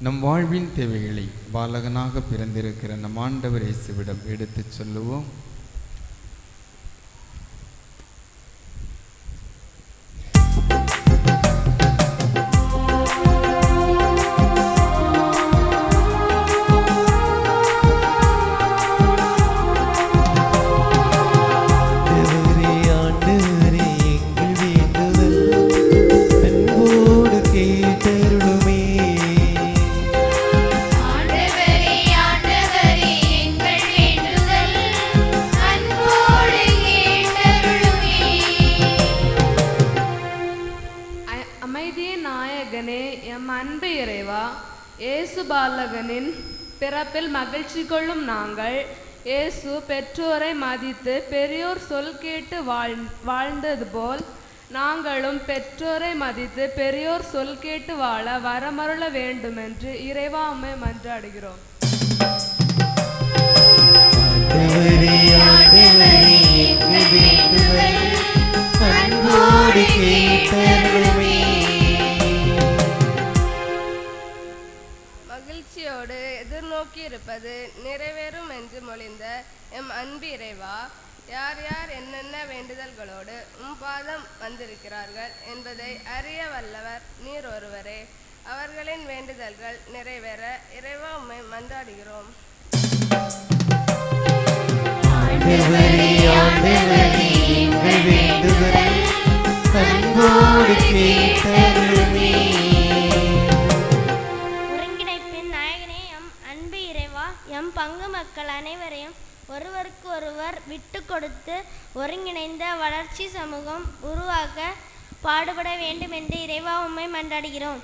நம் வாழ்வின் தேவைகளை பாலகனாக பிறந்திருக்கிற நம் ஆண்டவர் இயேசுவிடம் எடுத்துச் சொல்லுவோம். பாலகனின் பிறப்பில் மகிழ்ச்சி கொள்ளும் நாங்கள் இயேசு பெற்றோரை மதித்து பெரியோர் சொல் கேட்டு வாழ்ந்தது போல் நாங்களும் பெற்றோரை மதித்து பெரியோர் சொல் கேட்டு வாழ வரமருள வேண்டுமென்று இறைவா உம்மை மன்றாடுகிறோம். வாக்கியிருப்பது நிறைவேறும் என்று மொழிந்த எம் அன்பு இறைவா, யார் யார் என்னென்ன வேண்டுதல்களோடு பாதம் வந்திருக்கிறார்கள் என்பதை அறிய வல்லவர் நீர் ஒருவரே. அவர்களின் வேண்டுதல்கள் நிறைவேற இறைவா உம்மை மன்றாடுகிறோம். ஒருங்கிணைப்பின் நாயகனே, எம் அன்பு இறைவா, எம் பங்கு மக்கள் அனைவரையும் ஒருவருக்கு ஒருவர் விட்டு கொடுத்து ஒருங்கிணைந்த வளர்ச்சி சமூகம் உருவாக்க பாடுபட வேண்டும் என்று இறைவா உம்மை மன்றாடுகிறோம்.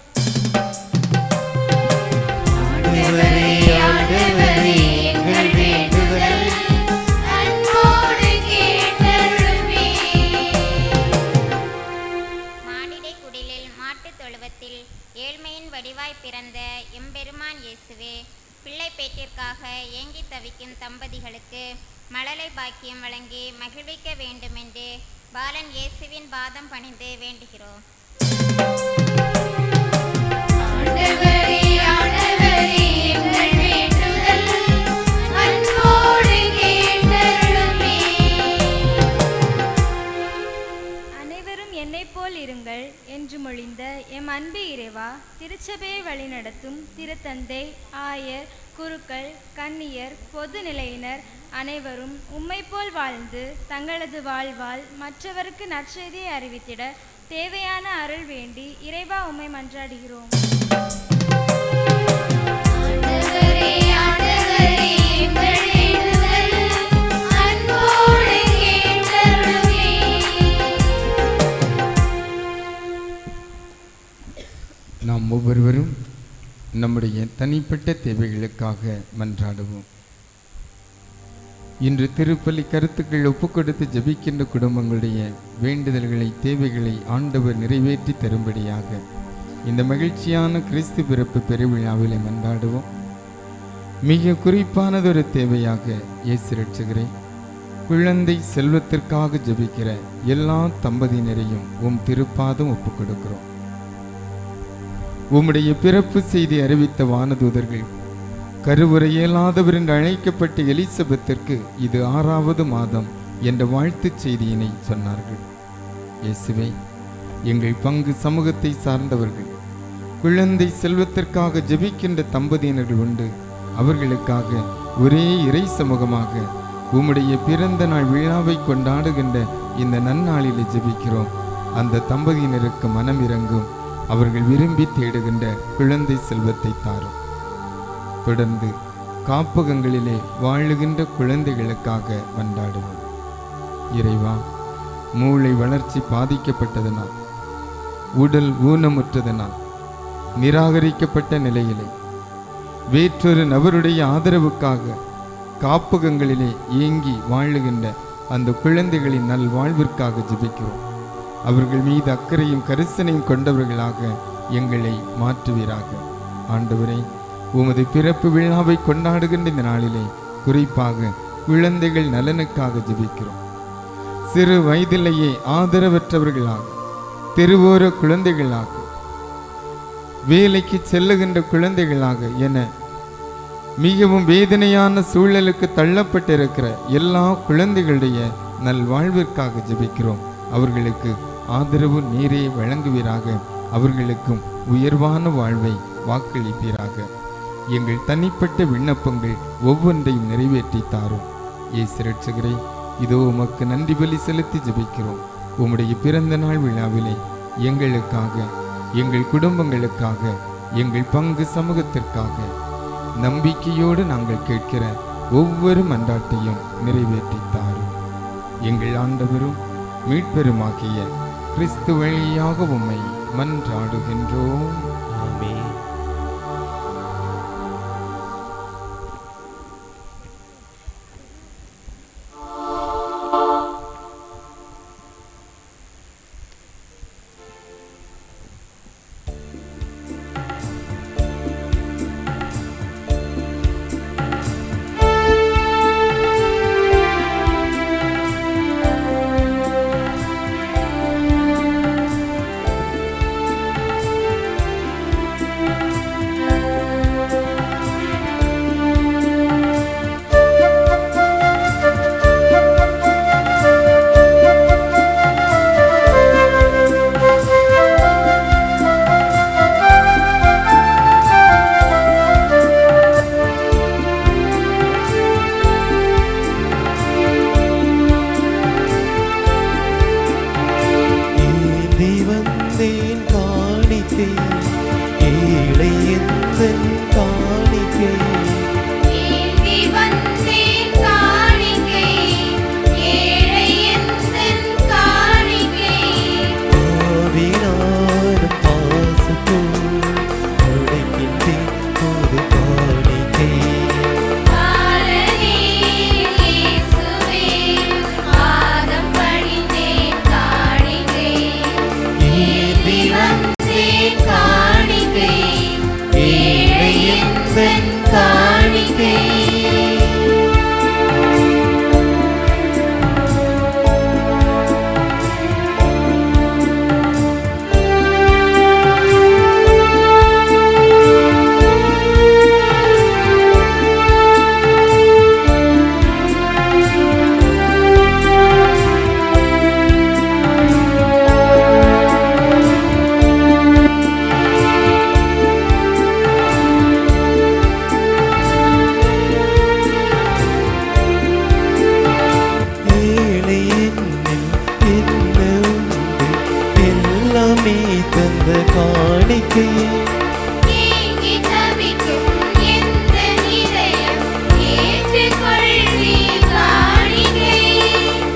மானிடை குடிலில் மாட்டுத் தொழுவத்தில் ஏழ்மையின் வடிவாய் பிறந்த எம்பெருமான் இயேசுவே, பிள்ளை பேற்றிற்காக ஏங்கி தவிக்கும் தம்பதிகளுக்கு மழலை பாக்கியம் வழங்கி மகிழ்விக்க வேண்டுமென்று பாலன் இயேசுவின் பாதம் பணிந்து வேண்டுகிறோம். அனைவரும் என்னைப் போல் இருங்கள் என்று மொழிந்த எம் அன்பு இறைவா, திருச்சபையை வழிநடத்தும் திருத்தந்தை, ஆயர், குருக்கள், கன்னியர், பொது நிலையினர் அனைவரும் உம்மை போல் வாழ்ந்து தங்களது வாழ்வால் மற்றவருக்கு நற்செய்தியை அறிவித்திட தேவையான அருள் வேண்டி இறைவா உம்மை மன்றாடுகிறோம். நாம் ஒவ்வொருவரும் நம்முடைய தனிப்பட்ட தேவைகளுக்காக மன்றாடுவோம். இன்று திருப்பலி கருத்துக்கள் ஒப்புக்கொடுத்து ஜெபிக்கின்ற குடும்பங்களுடைய வேண்டுதல்களை, தேவைகளை ஆண்டவர் நிறைவேற்றி தரும்படியாக இந்த மகிழ்ச்சியான கிறிஸ்து பிறப்பு பெருவிழாவிலே மன்றாடுவோம். மிக குறிப்பானதொரு தேவையாக இயேசு இரட்சகரே, குழந்தை செல்வத்திற்காக ஜெபிக்கிற எல்லா தம்பதியினரையும் உம் திருப்பாதம் ஒப்புக்கொடுக்கிறோம். உம்முடைய பிறப்பு செய்தி அறிவித்த வானதூதர்கள் கருவுரை இயலாதவர் என்று அழைக்கப்பட்ட எலிசபெத்திற்கு இது 6வது மாதம் என்ற வாழ்த்துச் செய்தியினை சொன்னார்கள். இயேசுவே, எங்கள் பங்கு சமூகத்தை சார்ந்தவர்கள் குழந்தை செல்வத்திற்காக ஜெபிக்கின்ற தம்பதியினர்கள் உண்டு. அவர்களுக்காக ஒரே இறை சமூகமாக உம்முடைய பிறந்த நாள் விழாவை கொண்டாடுகின்ற இந்த நன்னாளிலே ஜெபிக்கிறோம். அந்த தம்பதியினருக்கு மனம் இறங்கும். அவர்கள் விரும்பி தேடுகின்ற குழந்தை செல்வத்தை தாரும். தொடர்ந்து காப்பகங்களிலே வாழுகின்ற குழந்தைகளுக்காக மன்றாடுவோம். இறைவா, மூளை வளர்ச்சி பாதிக்கப்பட்டதனால், உடல் ஊனமுற்றதனால், நிராகரிக்கப்பட்ட நிலையிலே வேற்றொரு நபருடைய ஆதரவுக்காக காப்பகங்களிலே ஏங்கி வாழுகின்ற அந்த குழந்தைகளின் நல்வாழ்விற்காக ஜெபிக்கிறோம். அவர்கள் மீது அக்கறையும் கரிசனையும் கொண்டவர்களாக எங்களை மாற்றுவீராக. ஆண்டவரே, உமது பிறப்பு விழாவை கொண்டாடுகின்ற இந்த நாளிலே குறிப்பாக குழந்தைகள் நலனுக்காக ஜெபிக்கிறோம். சிறு வயதிலேயே ஆதரவற்றவர்களாக, தெருவோர குழந்தைகளாக, வேலைக்கு செல்லுகின்ற குழந்தைகளாக என மிகவும் வேதனையான சூழலுக்கு தள்ளப்பட்டிருக்கிற எல்லா குழந்தைகளுடைய நல்வாழ்விற்காக ஜெபிக்கிறோம். அவர்களுக்கு ஆதரவு நீரே வழங்குவீராக. அவர்களுக்கும் உயர்வான வாழ்வை வாக்களிப்பீராக. எங்கள் தனிப்பட்ட விண்ணப்பங்கள் ஒவ்வொன்றையும் நிறைவேற்றி தாரும். இயேசு இரட்சகரே, இதோ உமக்கு நன்றி பலி செலுத்தி ஜெபிக்கிறோம். உம்முடைய பிறந்த நாள் விழாவிலே எங்களுக்காக, எங்கள் குடும்பங்களுக்காக, எங்கள் பங்கு சமூகத்திற்காக நம்பிக்கையோடு நாங்கள் கேட்கிற ஒவ்வொரு மன்றாட்டையும் நிறைவேற்றி தாரும். எங்கள் ஆண்டவரும் மீட்பெருமாகிய கிறிஸ்து வழியாக உம்மை மன்றாடுகின்றோம். ஆமென்.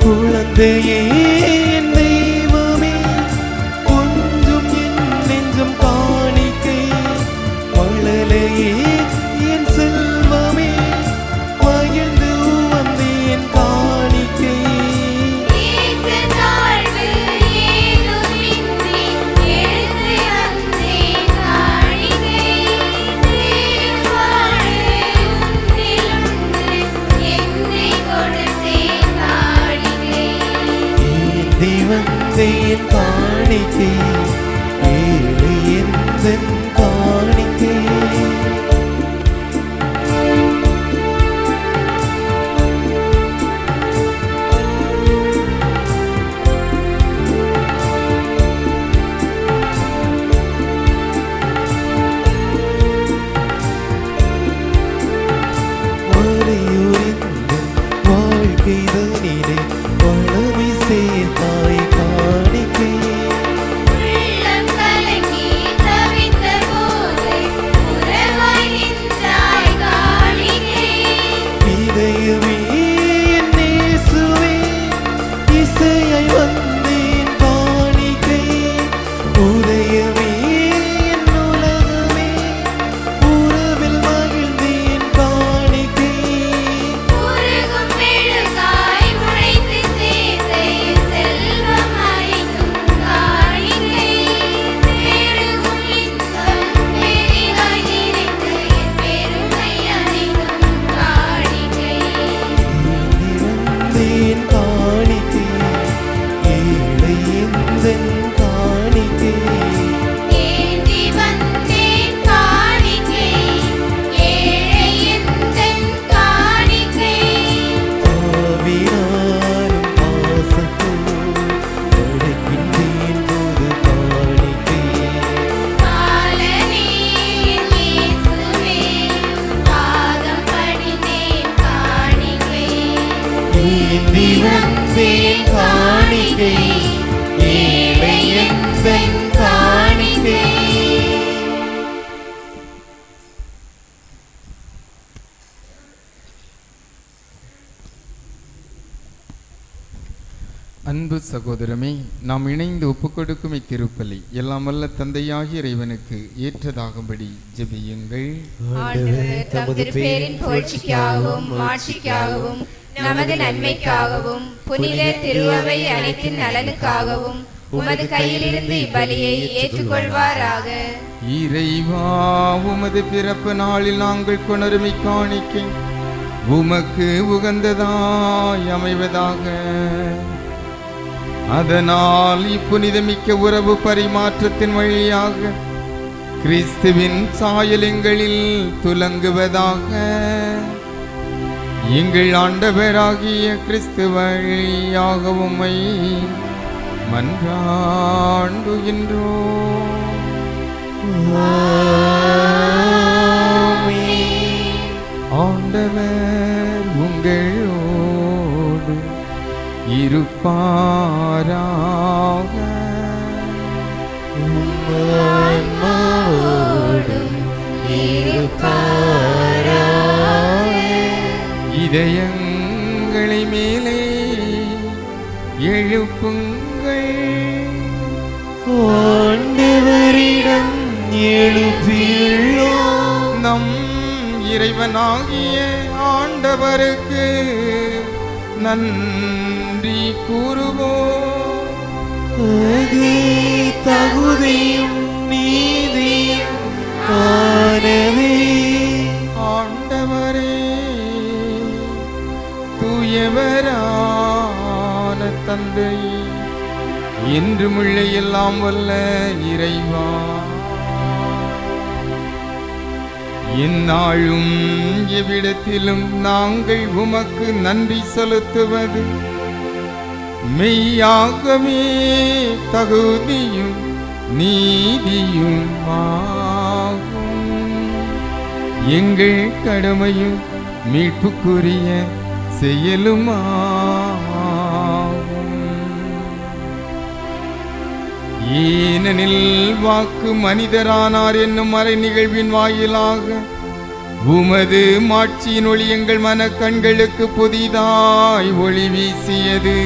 குழந்தையே என் தெய்வமே கொஞ்சம் என் நெஞ்சம் காணிக்கை மழலையே என் செல்வமே மகிழ்ந்து வந்தேன் காணிக்கை வந்தேன் காணிக்கை ஏழை எந்தன் காணிக்கை வாழ்க்கைதனிலே வளமை சேர்த்தாய் காணிக்கை இதயமே என் இயேசுவே இசையாய் வந்தேன் காணிக்கை உதயமே என் உலகமே உறவில் மகிழ்ந்தேன் காணிக்கை வந்தேன் காணிக்கை ஏழை எந்தன் காணிக்கை ஆவினாலும் பாசத்தோடு படைக்கின்றேன் போது காணிக்கை ஏந்தி வந்தேன் காணிக்கை ஏழை எந்தன் காணிக்கை அன்பு சகோதரமே, நாம் இணைந்து ஒப்புக்கொடுக்கும் இத்திருப்பலி எல்லாம் வல்ல தந்தையாகிய இறைவனுக்கு ஏற்றதாகும்படி ஜெபியுங்கள். ஆண்டவர் தமது திருப்பேரின் புகழ்ச்சிக்காகவும் மாட்சிக்காகவும் நமது நன்மைக்காகவும் புனித திருவவை அனைத்தின் நலனுக்காகவும் உமது கையிலிருந்து இப்பலியை ஏற்றுக்கொள்வாராக. இறைவா, உமது பிறப்பு நாளில் நாங்கள் கொணருமை காணிக்கை உமக்கு உகந்ததாய் அமைவதாக. அதனால் இப்புனிதமிக்க உறவு பரிமாற்றத்தின் வழியாக கிறிஸ்துவின் சாயல் எங்களில் துலங்குவதாக. எங்கள் ஆண்டவராகிய கிறிஸ்து வழியாக உம்மை மன்றாடுகின்றோம். ஆண்டவர் உங்களோடு இருப்பாராக. இதயங்களை மேலே எழுப்புங்கள். ஆண்டவரிடம் எழுப்பியுள்ளோம். நம் இறைவனாகிய ஆண்டவருக்கு நன்றி கூறுவோம். அது தகுதியும் நீதியும் ஆனவே. ஆண்டவரே, தூயவரான தந்தை, என்றும் உள்ள எல்லாம் வல்ல இறைவா, எந்நாளும் எவ்விடத்திலும் நாங்கள் உமக்கு நன்றி செலுத்துவது மெய்யாகவே தகுதியும் நீதியும் ஆகும். எங்கள் கடமையும் மீட்புக்குரிய செயலுமாகும். ஏனெனில் வாக்கு மனிதரானார் என்னும் மறை நிகழ்வின் வாயிலாக உமது மாட்சியின் ஒளி எங்கள் மனக்கண்களுக்கு புதிதாய் ஒளி வீசியது.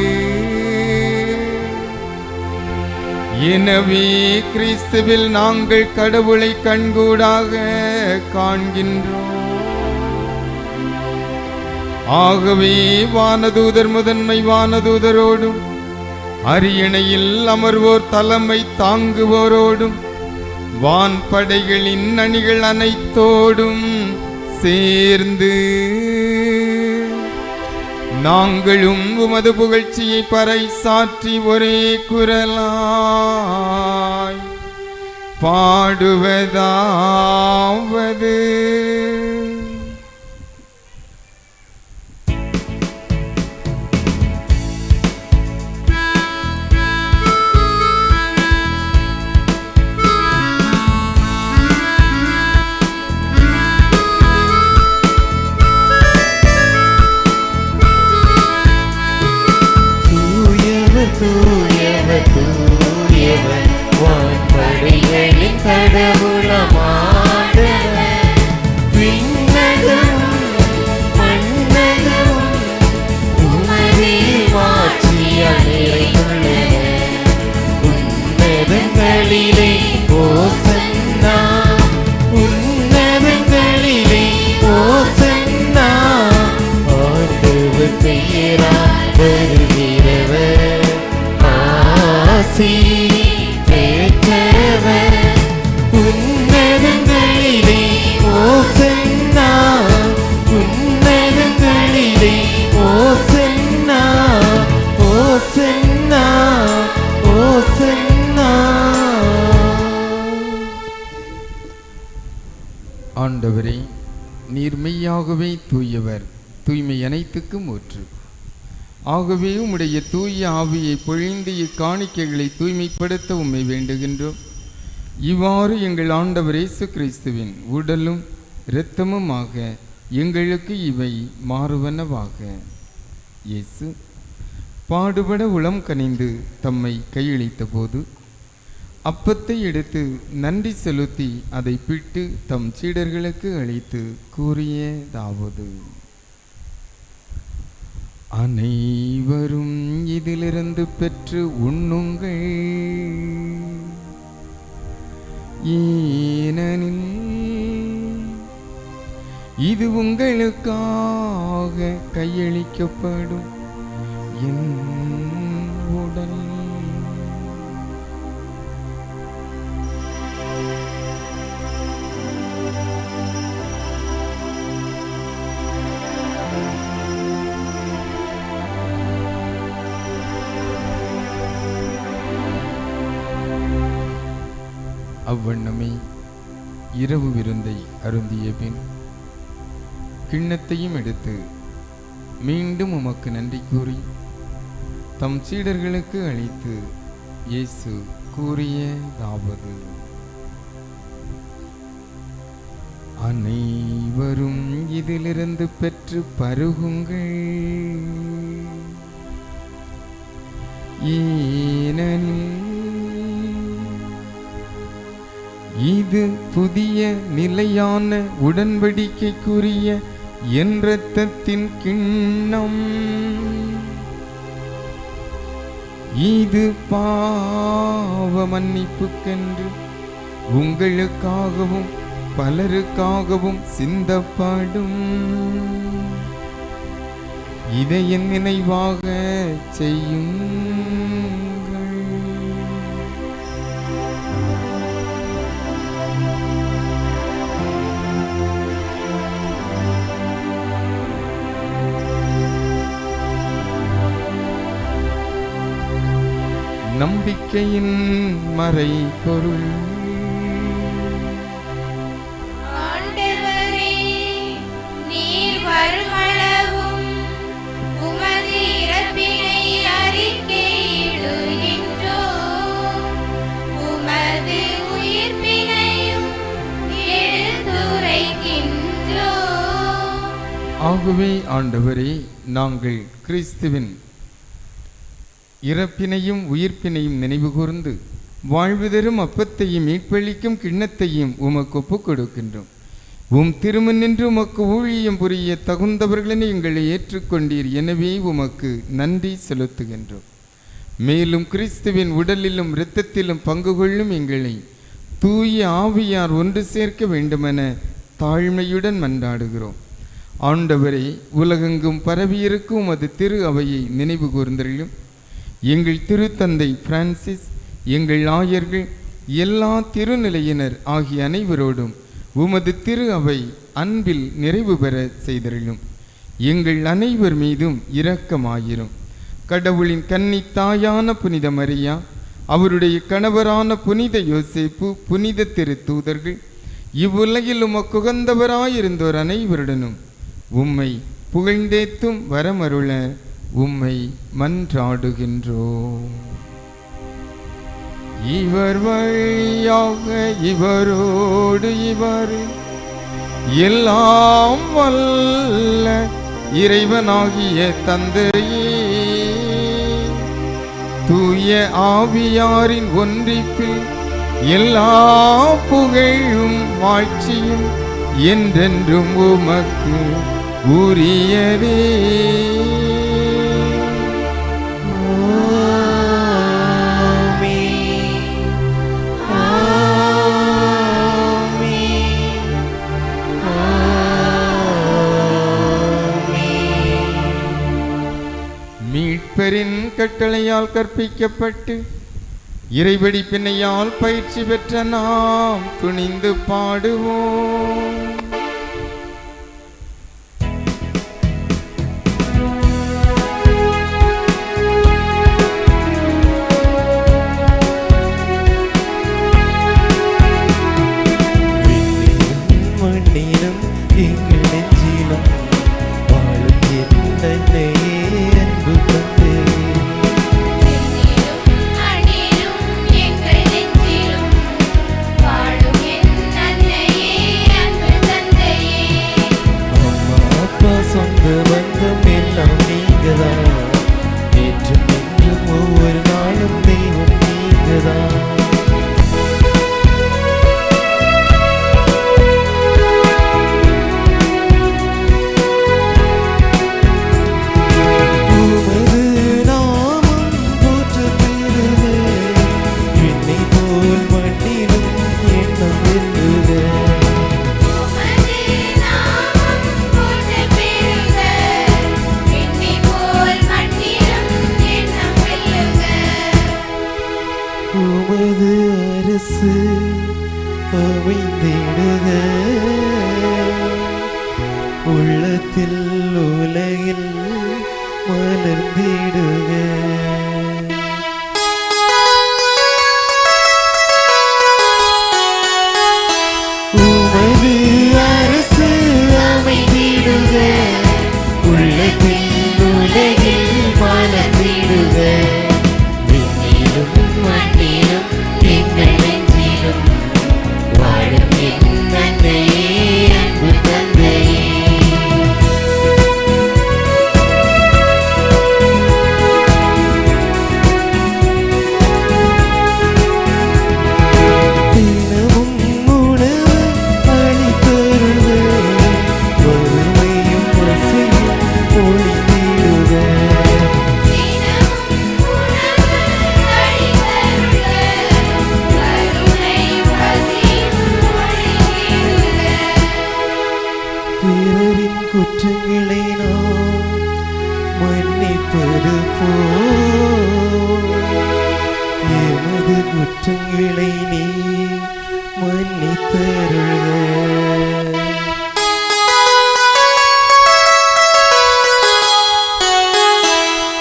எனவே கிறிஸ்துவில் நாங்கள் கடவுளை கண்கூடாக காண்கின்றோம். ஆகவே வானதூதர் முதன்மை வானதூதரோடும் அரியணையில் அமர்வோர் தலைமை தாங்குவோரோடும் வான்படைகளின் அணிகள் அனைத்தோடும் சேர்ந்து நாங்களும் உமது புகழ்ச்சியை பறைசாற்றி ஒரே குரலாய் பாடுவதாவது: தூயவர் தூயவர் வான்படைகளின் கடவுளமானவர். விண்ணகமும் மண்ணகமும் உமது மாட்சியால் நிறைந்துள்ளன. உன்னதங்களிலே ஓசன்னா, உன்னதங்களிலே ஓசன்னா. ஆண்டவர் பெயரால் வருகிறவர் ஆசி பெற்றவர். உன்னதங்களிலே ஓசன்னா, உன்னதங்களிலே ஓசன்னா, ஓசன்னா, ஓசன்னா. ஆண்டவரே, நீர் மெய்யாகவே தூயவர், தூய்மை அனைத்துக்கும் ஊற்று. ஆகவே உம்முடைய தூய ஆவியை பொழிந்து இக்காணிக்கைகளை தூய்மைப்படுத்த உம்மை வேண்டுகின்றோம். இவ்வாறு எங்கள் ஆண்டவர் இயேசு கிறிஸ்துவின் உடலும் இரத்தமுமாக எங்களுக்கு இவை மாறுவனவாக. இயேசு பாடுபட உளம் கனிந்து தம்மை கையளித்த போது அப்பத்தை எடுத்து நன்றி செலுத்தி அதை பிட்டு தம் சீடர்களுக்கு அளித்து கூறியதாவது: அனைவரும் இதிலிருந்து பெற்று உண்ணுங்கள், ஏனெனில் இது உங்களுக்காக கையளிக்கப்படும் என் உடல். அவ்வண்ணமே இரவு விருந்தை அருந்திய பின் கிண்ணத்தையும் எடுத்து மீண்டும் உமக்கு நன்றி கூறி தம் சீடர்களுக்கு அளித்து இயேசு கூறியதாவது: அனைவரும் இதிலிருந்து பெற்று பருகுங்கள், ஏனெனில் இது புதிய நிலையான உடன்படிக்கைக்குரிய என் இரத்தத்தின் கிண்ணம். இது பாவ மன்னிப்புக்கென்று உங்களுக்காகவும் பலருக்காகவும் சிந்தப்படும். இதை என் நினைவாக செய்யுங்கள். நம்பிக்கையின் மறைபொருள். ஆண்டவரே, நீர் வருமளவும் உமது இறப்பினை அறிக்கையிடுகின்றோம், உமது உயிர்ப்பினையும் எடுத்துரைக்கின்றோம். ஆகவே ஆண்டவரே, நாங்கள் கிறிஸ்துவின் இறப்பினையும் உயிர்ப்பினையும் நினைவு கூர்ந்து வாழ்வு தரும் அப்பத்தையும் மீட்பளிக்கும் கிண்ணத்தையும் உமக்கு ஒப்புக் கொடுக்கின்றோம். உம் திருமநின்று உமக்கு ஊழியம் புரிய தகுந்தவர்களென எங்களை ஏற்றுக்கொண்டீர். எனவே உமக்கு நன்றி செலுத்துகின்றோம். மேலும் கிறிஸ்துவின் உடலிலும் இரத்தத்திலும் பங்கு கொள்ளும் எங்களை தூய ஆவியார் ஒன்று சேர்க்க வேண்டுமென தாழ்மையுடன் மன்றாடுகிறோம். ஆண்டவரை, உலகெங்கும் பரவியிருக்கும் உமது திரு அவையை நினைவு கூர்ந்தருளும். எங்கள் திருத்தந்தை பிரான்சிஸ், எங்கள் ஆயர்கள், எல்லா திருநிலையினர் ஆகிய அனைவரோடும் உமது திரு அவை அன்பில் நிறைவு பெற செய்தருளும். எங்கள் அனைவர் மீதும் இரக்கமாயிரும். கடவுளின் கன்னி தாயான புனித மரியா, அவருடைய கணவரான புனித யோசேப்பு, புனித திரு தூதர்கள், இவ்வுலகில் உமக்குகந்தவராயிருந்தோர் அனைவருடனும் உம்மை புகழ்ந்தேத்தும் வரமருள உம்மை மன்றாடுகின்றோம். இவர் வழியாக இவரோடு இவர் எல்லாம் வல்ல இறைவனாகிய தந்தையே, தூய ஆவியாரின் ஒன்றிப்பில் எல்லா புகழும் மாட்சியும் என்றென்றும் உமக்கு உரியதே. மீட்பரின் கட்டளையால் கற்பிக்கப்பட்டு இறைவடி பின்னையால் பயிற்சி பெற்ற நாம் துணிந்து பாடுவோம். மண்ணிலும் எங்கள் நெஞ்சிலும் வாழும் என்னை அன்பு தந்தே. அம்மா அப்பா சொந்த பந்தம் எல்லாம் நீங்கதான். நேற்றும் இன்றும் ஒவ்வொரு நாளும் தெய்வம் நீங்கதான். உமது அரசு அமைந்திடுக, உள்ளத்தில் உலகில் மலர்ந்திடுக. உமது அரசு அமைந்திடுக, உள்ளத்தில் உலகில் மலர்ந்திடுக. மண்ணிலும் எங்கள் நெஞ்சிலும் வாழும் என்னை அன்பு தந்தையே. தினமும் உணவு அளித்தருள்க, வறுமையும் பசியும் ஒழித்திடுக. பிறரின் குற்றங்களை நாம் மன்னிப்பது போல் எமது குற்றங்களை நீ மன்னித்தருள்க.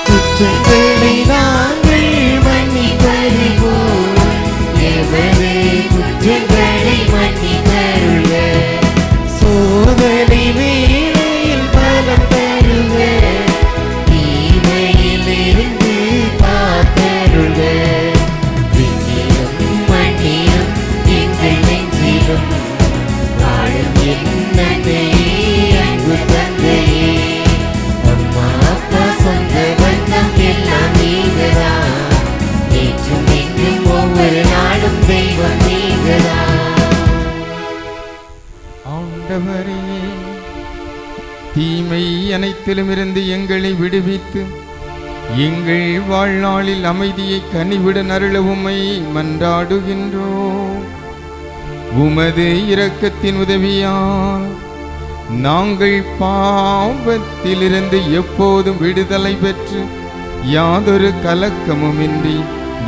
குற்றங்களை நாங்கள் மன்னிப்பது போல் எமது குற்றங்களை மன்னித்தருள்க. சோதனை வேளையில் பலம் தருக, தீமையில் இருந்து காத்தருள்க. விண்ணிலும் மண்ணிலும் எங்கள் நெஞ்சிலும் அனைத்திலும் இருந்து எங்களை விடுவித்து எங்கள் வாழ்நாளில் அமைதியை கனிவுடன் அருள உம்மை மன்றாடுகின்றோம். உமது இரக்கத்தின் உதவியால் நாங்கள் பாவத்திலிருந்து எப்போதும் விடுதலை பெற்று யாதொரு கலக்கமுமின்றி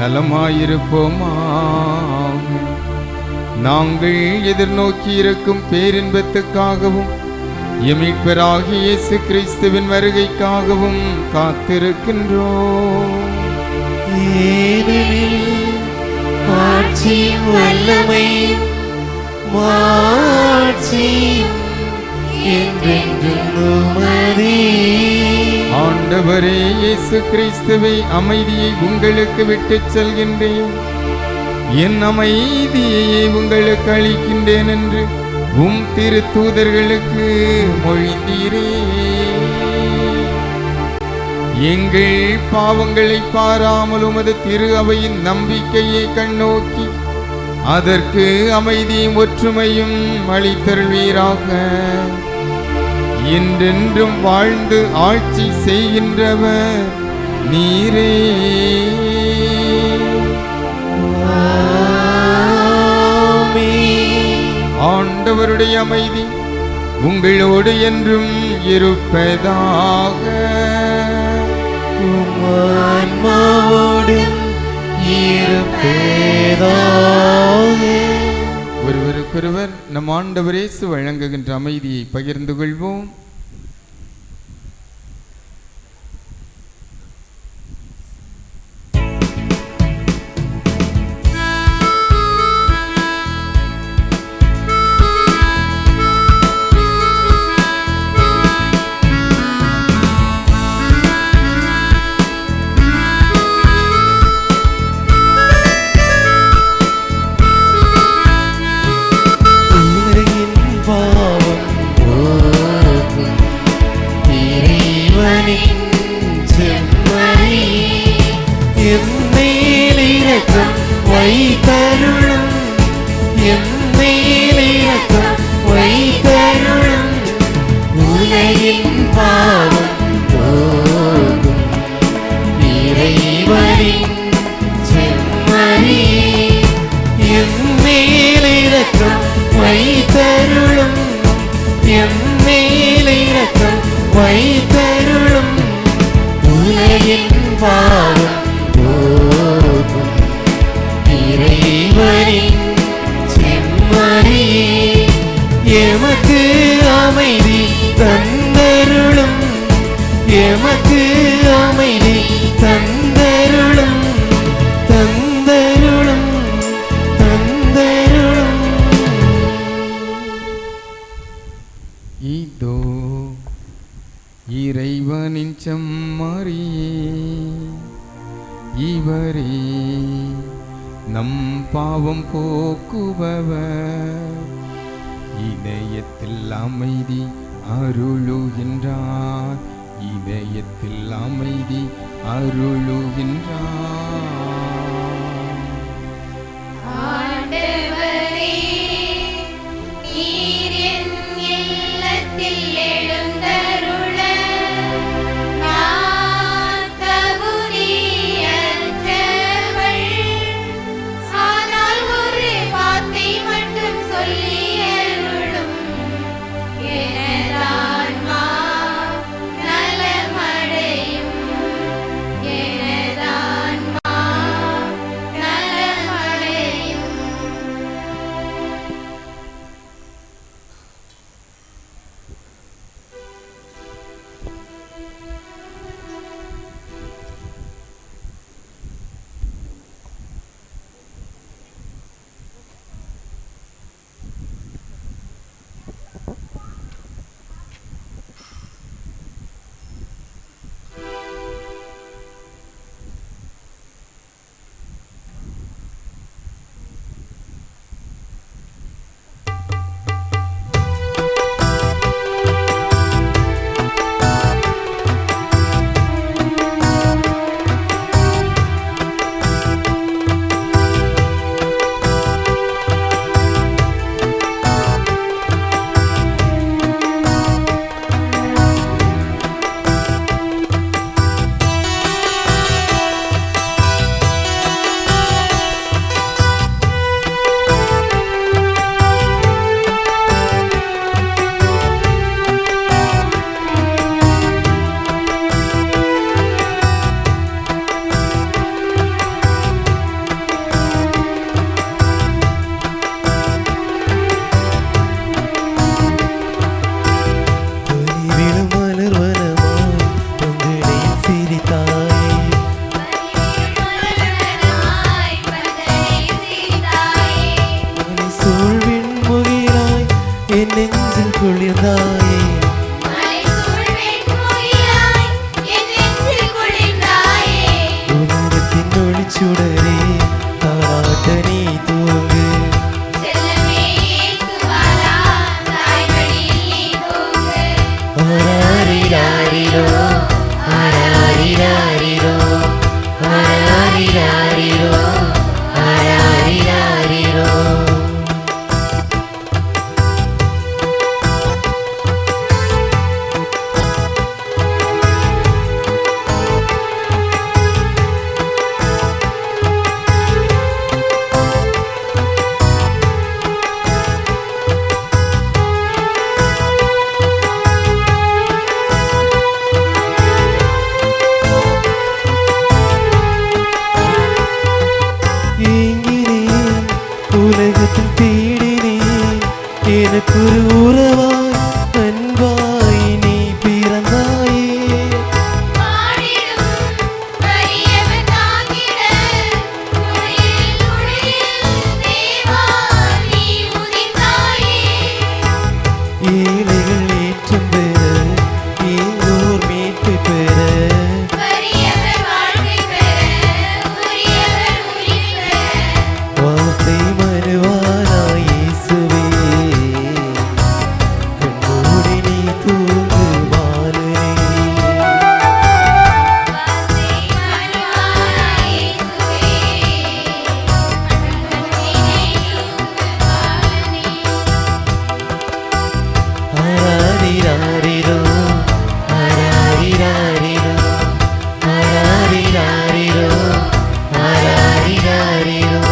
நலமாயிருப்போமாக. நாங்கள் எதிர்நோக்கி இருக்கும் பேரின்பத்துக்காகவும் எமீட்பராகிய இயேசு கிறிஸ்துவின் வருகைக்காகவும் காத்திருக்கின்றோம். ஆட்சியும் வல்லமையும் மாட்சியும் என்றென்றும் உமதே. ஆண்டவரே இயேசு கிறிஸ்துவே, அமைதியை உங்களுக்கு விட்டுச் செல்கின்றேன், என் அமைதியையே உங்களுக்கு அளிக்கின்றேன் என்று உம் திரு தூதர்களுக்கு மொழிந்தீரே. எங்கள் பாவங்களை பாராமல் உமது திரு அவையின் நம்பிக்கையை கண்ணோக்கி அதற்கு அமைதியும் ஒற்றுமையும் அளித்தருள்வீராக. என்றென்றும் வாழ்ந்து ஆட்சி செய்கின்றவர் நீரே. ஆண்டவருடைய அமைதி உங்களோடு என்றும் இருப்பதாக. ஒருவருக்கொருவர் நம் ஆண்டவர் இயேசு வழங்குகின்ற அமைதியை பகிர்ந்து கொள்வோம். இதோ இறைவனின் செம்மறியே, இவரே நம் பாவம் போக்குபவர். இதயத்தில் அமைதி அருளுகின்றார், இதயத்தில் அமைதி அருளுகின்றார். ஆண்டவரே, நீர் என் இல்லத்தில் எழுந்தருள நான் தகுதியற்றவள். ஆனால் ஒரு வார்த்தை மட்டும் சொல்லி அருளும், எனது ஆன்மா நலமடையும், எனது குளிர்ந்தாயே உலகத்தின் ஒளிச்சுடரே தாராட்ட நீ தூங்கு ஆராரிராரிரோ ஆராரிராரிரோ ஆராரிராரிரோ ஆராரிராரிரோ உலகத்தில் தேடினேன் எனக்கு ஒரு உறவாய் அன்பாய் நீ பிறந்தாயே ஏழைகள் ஏற்றம் பெற ஏங்கோர் மீட்பை பெற வார்த்தை மறுவாராய் இயேசுவே கண்ணோடி நீ தூங்கு வாழனே ஆராரிராரிரோ ஆராரிராரிரோ ஆராரிராரிரோ ஆராரிராரிரோ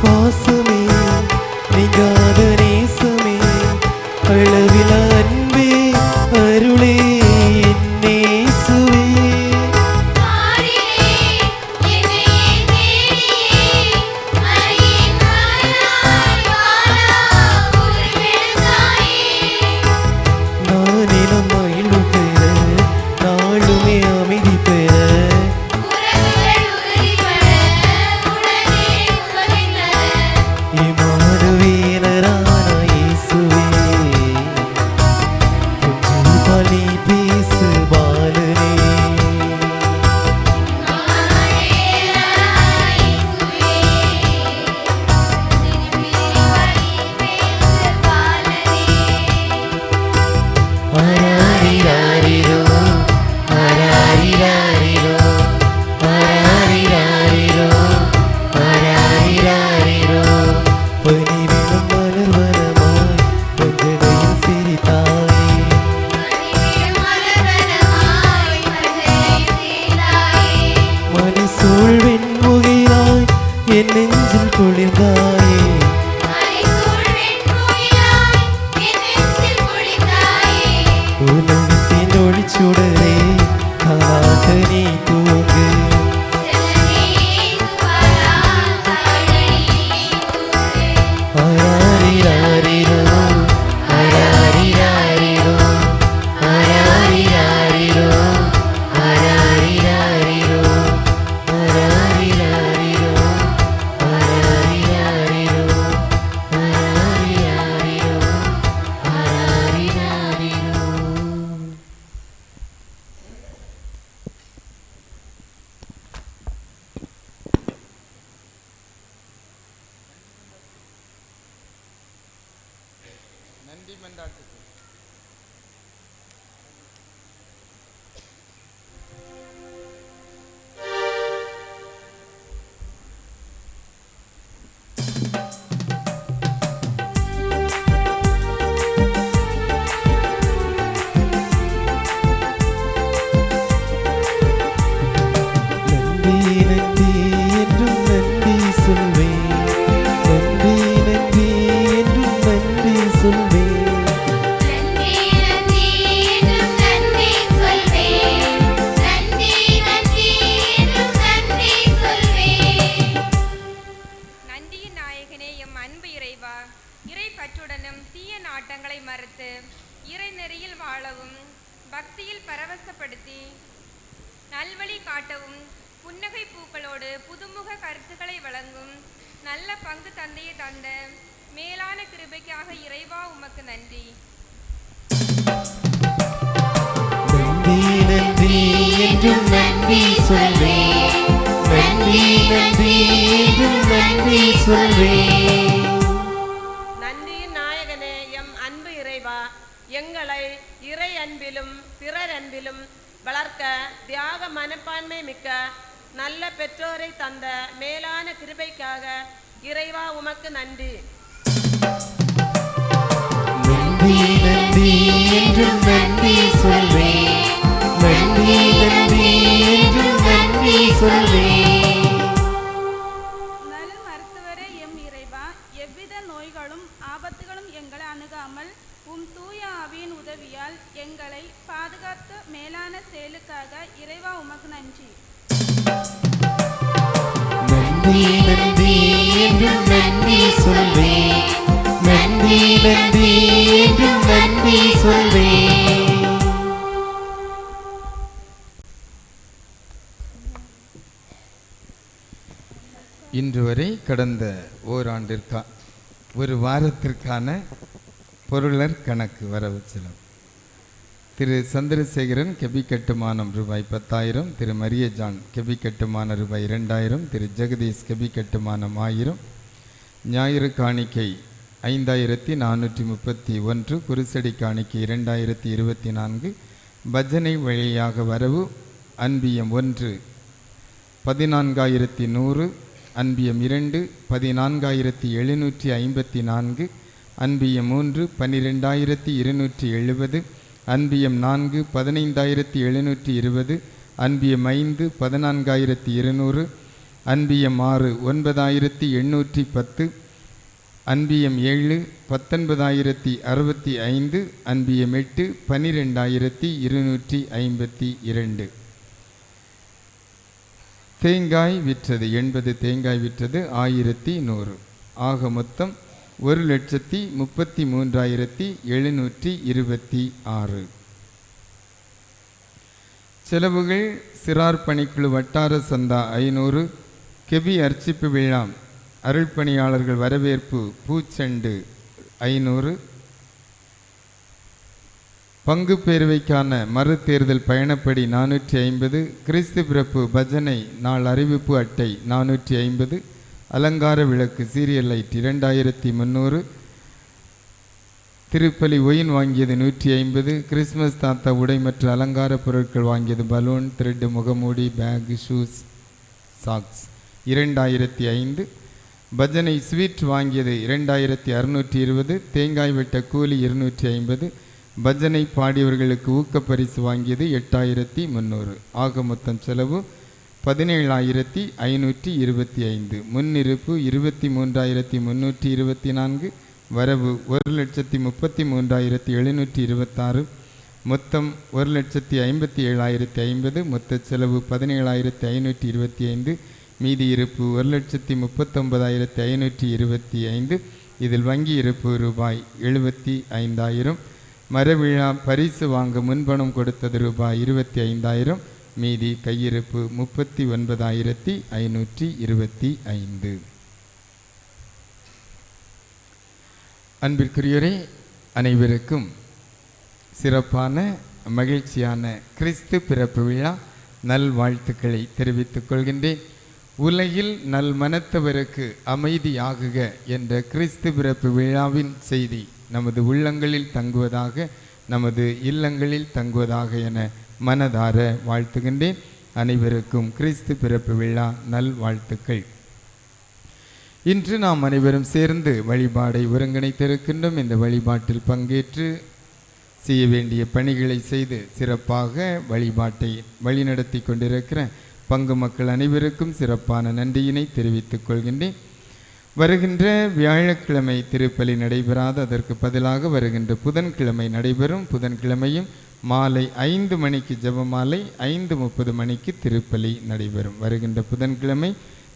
பாசமே நீங்காத நேசமே அளவில அன்பே அருளே என் இயேசுவே நானினம் மகிழ்வு பெற நாளுமே அமைதி பெற இமானுவேலரான இயேசுவே கொஞ்சம் பலி பேசு பாலனே ஆராரிராரிரோ ஆராரிராரிரோ ஆராரிராரிரோ ஆராரிராரிரோ பனிவிலும் மலர்வனமாய் பஞ்சனையில் சிரித்தாயே மனசூழ் வெண்முகிலாய் என் நெஞ்சில் குளிர்ந்தாயே உலகத்தின் ஒளிச்சுடரே தாராட்ட நீ தூங்கு ஆராரிராரிரோ ஆராரிராரிரோ ஆராரிராரிரோ ஆராரிராரிரோ ஆராரிராரிரோ ஆராரிராரிரோ ஆராரிராரிரோ ஆராரிராரிரோ நன்றி மன்றாட்டு நன்றி நன்றி என்றும் நன்றி சொல்வேன் நன்றி நன்றி என்றும் நன்றி சொல்வேன் நன்றி நன்றி என்றும் நன்றி சொல்வேன் நன்றி அறுத்து இறைநெறியில் வாழவும் பக்தியில் பரவசப்படுத்தி நல்வழி காட்டவும் புன்னகை பூக்களோடு புதுமுக கருத்துக்களை வழங்கும் நல்ல பங்கு தந்தையை தந்த மேலான கிருபைக்காக இறைவா உமக்கு நன்றி. நன்றி நன்றி என்றும் நன்றி சொல்வேன், நன்றி நன்றி என்றும் நன்றி சொல்வேன். நன்றியின் நாயகனே எம் அன்பு இறைவா, எங்களை இறை அன்பிலும் பிறர் அன்பிலும் வளர்க்க தியாக மனப்பான்மை மிக்க நல்ல பெற்றோரை தந்த மேலான கிருபைக்காக இறைவா உமக்கு நன்றி. நன்றி நன்றி என்றும் நன்றி சொல்வேன், நன்றி நன்றி என்றும் நன்றி சொல்வேன். நல் மருத்துவரே எம் இறைவா, எவ்வித நோய்களும் ஆபத்துகளும் எங்களை அணுகாமல் உம் தூய ஆவியின் உதவியால் எங்களை பாதுகாத்த மேலான செயலுக்காக இறைவா உமக்கு நன்றி. நன்றி நன்றி என்றும் நன்றி சொல்வேன், நன்றி நன்றி என்றும் நன்றி சொல்வேன். இன்று வரை கடந்த ஒரு வாரத்திற்கான பொருளர் கணக்கு வரவு செலவு. திரு சந்திரசேகரன் கெபி கட்டுமானம் ரூபாய் 10,000, திரு மரிய ஜான் கெபி கட்டுமான ரூபாய் 2,000, திரு ஜெகதீஷ் கெபி கட்டுமானம் 1000, ஞாயிறு காணிக்கை 5,431, குருசடி காணிக்கை 2,024, பஜனை வழியாக வரவு அன்பியம் 1 14,100, அன்பியம் 2 14,754, அன்பியம் 3 12,270, அன்பியம் 4 15,720, அன்பியம் 5 14,200, அன்பியம் 6 9,810, அன்பியம் 7 19,065, அன்பியம் 8 12,252. தேங்காய் விற்றது 80 தேங்காய் விற்றது 1,100. ஆக மொத்தம் 1,33,726. செலவுகள் சிறார் பணிக்குழு வட்டார சந்தா 500, கெபி அர்ச்சிப்பு விழா அருள்பணியாளர்கள் வரவேற்பு பூச்செண்டு 500, பங்கு பேரவைக்கான மறு தேர்தல் பயணப்படி 450, கிறிஸ்து பிறப்பு பஜனை நாள் அறிவிப்பு அட்டை 450, அலங்கார விளக்கு சீரியல் லைட் 2,300, திருப்பலி ஒயின் வாங்கியது 150, கிறிஸ்மஸ் தாத்தா உடை மற்றும் அலங்கார பொருட்கள் வாங்கியது பலூன், த்ரெட்டு, முகமூடி, பேக், ஷூஸ், சாக்ஸ் 2,005, பஜனை ஸ்வீட் வாங்கியது 2,620, தேங்காய் வெட்ட கூலி 250, பஜனை பாடியவர்களுக்கு ஊக்கப்பரிசு வாங்கியது 8,300. ஆக மொத்தம் செலவு 17,525. முன்னிருப்பு 23,324, வரவு 1,33,726, மொத்தம் 1,57,050, மொத்த செலவு 17,525, மீதி இருப்பு 1,39,525. இதில் வங்கி இருப்பு ரூபாய் 75,000. மரவிழா பரிசு வாங்க முன்பணம் கொடுத்தது ரூபாய் 25,000, மீதி கையிருப்பு 39,525. அன்பிற்குரியோரே, அனைவருக்கும் சிறப்பான மகிழ்ச்சியான கிறிஸ்து பிறப்பு விழா நல்வாழ்த்துக்களை தெரிவித்துக் கொள்கின்றேன். உலகில் நல் மனத்தவருக்கு அமைதியாகுக என்ற கிறிஸ்து பிறப்பு விழாவின் செய்தி நமது உள்ளங்களில் தங்குவதாக, நமது இல்லங்களில் தங்குவதாக என மனதார வாழ்த்துகின்றேன். அனைவருக்கும் கிறிஸ்து பிறப்பு விழா நல் வாழ்த்துக்கள். இன்று நாம் அனைவரும் சேர்ந்து வழிபாடை ஒருங்கிணைத்திருக்கின்றோம். இந்த வழிபாட்டில் பங்கேற்று செய்ய வேண்டிய பணிகளை செய்து சிறப்பாக வழிபாட்டை வழிநடத்தி கொண்டிருக்கிற பங்கு மக்கள் அனைவருக்கும் சிறப்பான நன்றியினை தெரிவித்துக் கொள்கின்றேன். வருகின்ற வியாழக்கிழமை திருப்பலி நடைபெறாது, அதற்கு பதிலாக வருகின்ற புதன்கிழமை நடைபெறும். புதன்கிழமையும் மாலை 5 மணிக்கு ஜெபமாலை, 5:30 மணிக்கு திருப்பலி நடைபெறும். வருகின்ற புதன்கிழமை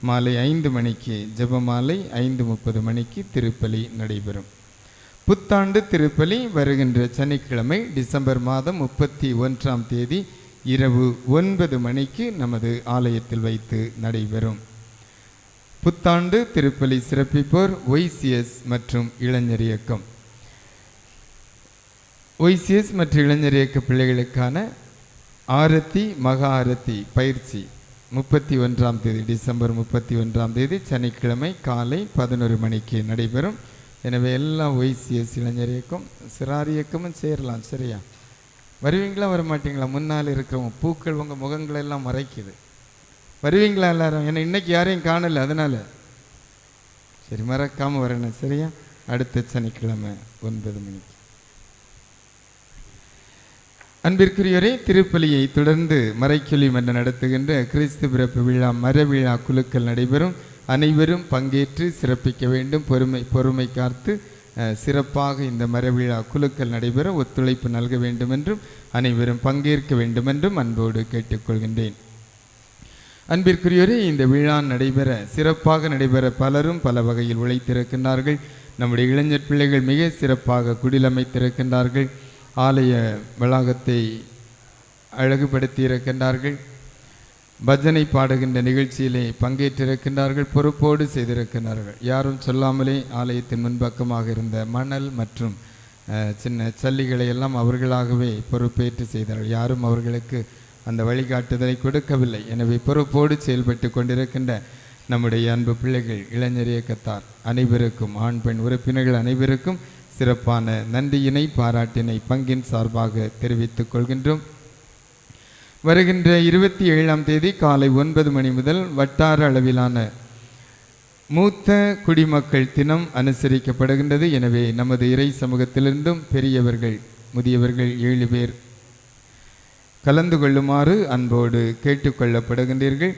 மாலை 5 மணிக்கு ஜெபமாலை, 5:30 மணிக்கு திருப்பலி நடைபெறும். புத்தாண்டு திருப்பலி வருகின்ற சனிக்கிழமை டிசம்பர் மாதம் 31ஆம் தேதி இரவு 9 மணிக்கு நமது ஆலயத்தில் வைத்து நடைபெறும். புத்தாண்டு திருப்பலி சிறப்பிப்போர் ஒய்சிஎஸ் மற்றும் இளைஞர் இயக்கம். ஒய்சிஎஸ் மற்றும் இளைஞர் இயக்க பிள்ளைகளுக்கான ஆரத்தி மகா ஆரத்தி பயிற்சி 31ஆம் தேதி டிசம்பர் 31ஆம் தேதி சனிக்கிழமை காலை 11 மணிக்கு நடைபெறும். எனவே எல்லா ஒய்சிஎஸ் இளைஞர் இயக்கம் சிறார் இயக்கமும் சேரலாம். சரியா? வருவீங்களா வர மாட்டீங்களா? முன்னால் இருக்கிறவங்க பூக்கள் உங்கள் முகங்களெல்லாம் மறைக்குது. வருவீங்களா எல்லாரும்? ஏன்னா இன்னைக்கு யாரையும் காணலை, அதனால் சரி மறக்காமல் வரணும். சரியா? அடுத்த சனிக்கிழமை 9 மணிக்கு. அன்பிற்குரியவரே, திருப்பலியை தொடர்ந்து மறைச்சொல்லி மன்றம் நடத்துகின்ற கிறிஸ்து பிறப்பு விழா மரவிழா குழுக்கள் நடைபெறும். அனைவரும் பங்கேற்று சிறப்பிக்க வேண்டும். பொறுமை காத்து சிறப்பாக இந்த மரவிழா குழுக்கள் நடைபெற ஒத்துழைப்பு நல்க வேண்டும் என்றும் அனைவரும் பங்கேற்க வேண்டும் என்றும் அன்போடு கேட்டுக்கொள்கின்றேன். அன்பிற்குரியவரே, இந்த விழா சிறப்பாக நடைபெற பலரும் பல வகையில் உழைத்திருக்கின்றார்கள். நம்முடைய இளைஞர் பிள்ளைகள் மிக சிறப்பாக குடிலமைத்திருக்கின்றார்கள். ஆலய வளாகத்தை அழகுபடுத்தி இருக்கின்றார்கள். பஜனை பாடுகின்ற நிகழ்ச்சியிலே பங்கேற்றிருக்கின்றார்கள். பொறுப்போடு செய்திருக்கின்றார்கள். யாரும் சொல்லாமலே ஆலயத்தின் முன்பக்கமாக இருந்த மணல் மற்றும் சின்ன சல்லிகளை எல்லாம் அவர்களாகவே பொறுப்பேற்று செய்தார்கள். யாரும் அவர்களுக்கு அந்த வழிகாட்டுதலை கொடுக்கவில்லை. எனவே பொறுப்போடு செயல்பட்டு கொண்டிருக்கின்ற நம்முடைய அன்பு பிள்ளைகள் இளைஞர் இயக்கத்தார் அனைவருக்கும், ஆண் பெண் உறுப்பினர்கள் அனைவருக்கும் சிறப்பான நன்றியினை பாராட்டினை பங்கின் சார்பாக தெரிவித்துக் கொள்கின்றோம். வருகின்ற 27ஆம் தேதி காலை 9 மணி முதல் வட்டார அளவிலான மூத்த குடிமக்கள் தினம் அனுசரிக்கப்படுகின்றது. எனவே நமது இறை சமூகத்திலிருந்தும் பெரியவர்கள் முதியவர்கள் 7 பேர் கலந்து கொள்ளுமாறு அன்போடு கேட்டுக்கொள்ளப்படுகின்றீர்கள்.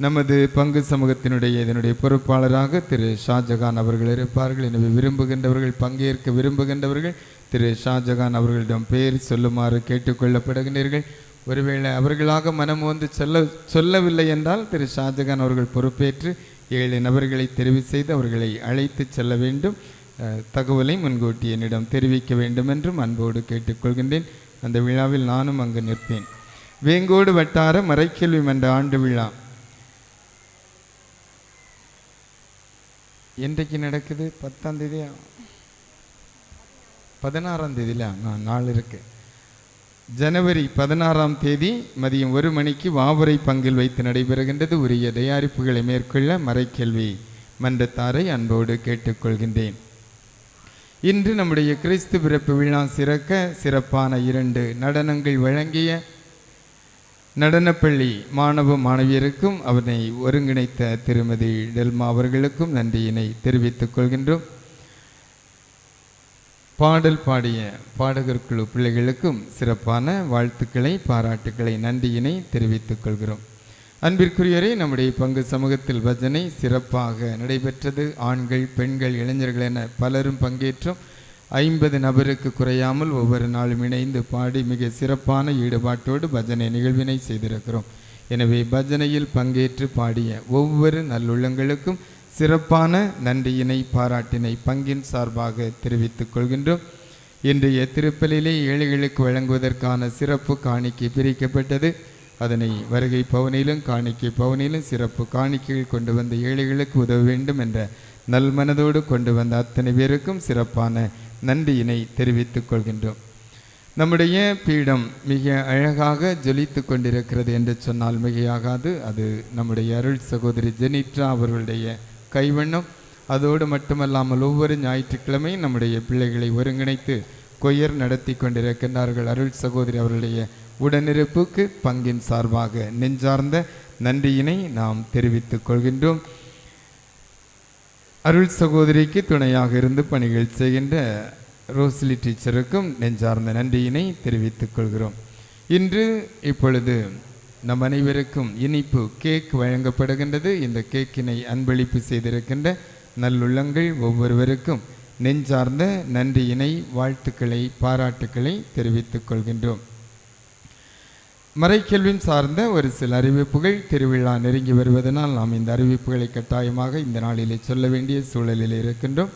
நமது பங்கு சமூகத்தினுடைய இதனுடைய பொறுப்பாளராக திரு ஷாஜகான் அவர்கள் இருப்பார்கள். எனவே விரும்புகின்றவர்கள், பங்கேற்க விரும்புகின்றவர்கள் திரு ஷாஜகான் அவர்களிடம் பெயர் சொல்லுமாறு கேட்டுக்கொள்ளப்படுகின்றீர்கள். ஒருவேளை அவர்களாக மனம் வந்து சொல்லவில்லை என்றால் திரு ஷாஜகான் அவர்கள் பொறுப்பேற்று 7 நபர்களை தெரிவு செய்து அவர்களை அழைத்து செல்ல வேண்டும். தகவலை முன்கூட்டி என்னிடம் தெரிவிக்க வேண்டும் என்றும் அன்போடு கேட்டுக்கொள்கின்றேன். அந்த விழாவில் நானும் அங்கு நிற்பேன். வேங்கோடு வட்டார மறைக்கல்வி மன்ற ஆண்டு விழா என்றைக்கு நடக்குது? 10ஆம் தேதியா 16ஆம் தேதியில நாள் இருக்கு. ஜனவரி 16ஆம் தேதி மதியம் 1 மணிக்கு வாவுரை பங்கில் வைத்து நடைபெறுகின்றது. உரிய தயாரிப்புகளை மேற்கொள்ள மறைக்கல்வி மன்றத்தாரை அன்போடு கேட்டுக்கொள்கின்றேன். இன்று நம்முடைய கிறிஸ்து பிறப்பு விழா சிறக்க சிறப்பான 2 நடனங்கள் வழங்கிய நடனப்பள்ளி மாணவ மாணவியருக்கும் அவனை ஒருங்கிணைத்த திருமதி டெல்மா அவர்களுக்கும் நன்றியினை தெரிவித்துக் கொள்கின்றோம். பாடல் பாடிய பாடகர் குழு பிள்ளைகளுக்கும் சிறப்பான வாழ்த்துக்களை, பாராட்டுக்களை, நன்றியினை தெரிவித்துக் கொள்கிறோம். அன்பிற்குரியவரே, நம்முடைய பங்கு சமூகத்தில் பஜனை சிறப்பாக நடைபெற்றது. ஆண்கள், பெண்கள், இளைஞர்கள் என பலரும் பங்கேற்றோம். 50 நபருக்கு குறையாமல் ஒவ்வொரு நாளும் இணைந்து பாடி மிக சிறப்பான ஈடுபாட்டோடு பஜனை நிகழ்வினை செய்திருக்கிறோம். எனவே பஜனையில் பங்கேற்று பாடிய ஒவ்வொரு நல்லுள்ளங்களுக்கும் சிறப்பான நன்றியினை பாராட்டினை பங்கின் சார்பாக தெரிவித்துக் கொள்கின்றோம். இன்றைய திருப்பலிலே ஏழைகளுக்கு வழங்குவதற்கான சிறப்பு காணிக்கை பிரிக்கப்பட்டது. அதனை வருகை பவனிலும் காணிக்கை பவனிலும் சிறப்பு காணிக்கைகள் கொண்டு வந்த ஏழைகளுக்கு உதவ வேண்டும் என்ற நல்மனதோடு கொண்டு வந்த அத்தனை பேருக்கும் சிறப்பான நன்றியினை தெரிவித்துக் கொள்கின்றோம். நம்முடைய பீடம் மிக அழகாக ஜொலித்து கொண்டிருக்கிறது என்று சொன்னால் மிகையாகாது. அது நம்முடைய அருள் சகோதரி ஜெனிட்ரா அவர்களுடைய கைவண்ணம். அதோடு மட்டுமல்லாமல் ஒவ்வொரு ஞாயிற்றுக்கிழமையும் நம்முடைய பிள்ளைகளை ஒருங்கிணைத்து கொயர் நடத்தி கொண்டிருக்கின்றார்கள். அருள் சகோதரி அவர்களுடைய உடனிருப்புக்கு பங்கின் சார்பாக நெஞ்சார்ந்த நன்றியினை நாம் தெரிவித்துக் கொள்கின்றோம். அருள் சகோதரிக்கு துணையாக இருந்து பணிகள் செய்கின்ற ரோஸ்லி டீச்சருக்கும் நெஞ்சார்ந்த நன்றியினை தெரிவித்துக் கொள்கிறோம். இப்பொழுது நம் அனைவருக்கும் இனிப்பு கேக் வழங்கப்படுகின்றது. இந்த கேக்கினை அன்பளிப்பு செய்திருக்கின்ற நல்லுள்ளங்கள் ஒவ்வொருவருக்கும் நெஞ்சார்ந்த நன்றியினை, வாழ்த்துக்களை, பாராட்டுக்களை தெரிவித்துக் கொள்கின்றோம். மறைக்கல்வின் சார்ந்த ஒரு சில அறிவிப்புகள். திருவிழா நெருங்கி வருவதனால் நாம் இந்த அறிவிப்புகளை கட்டாயமாக இந்த நாளிலே சொல்ல வேண்டிய சூழலில் இருக்கின்றோம்.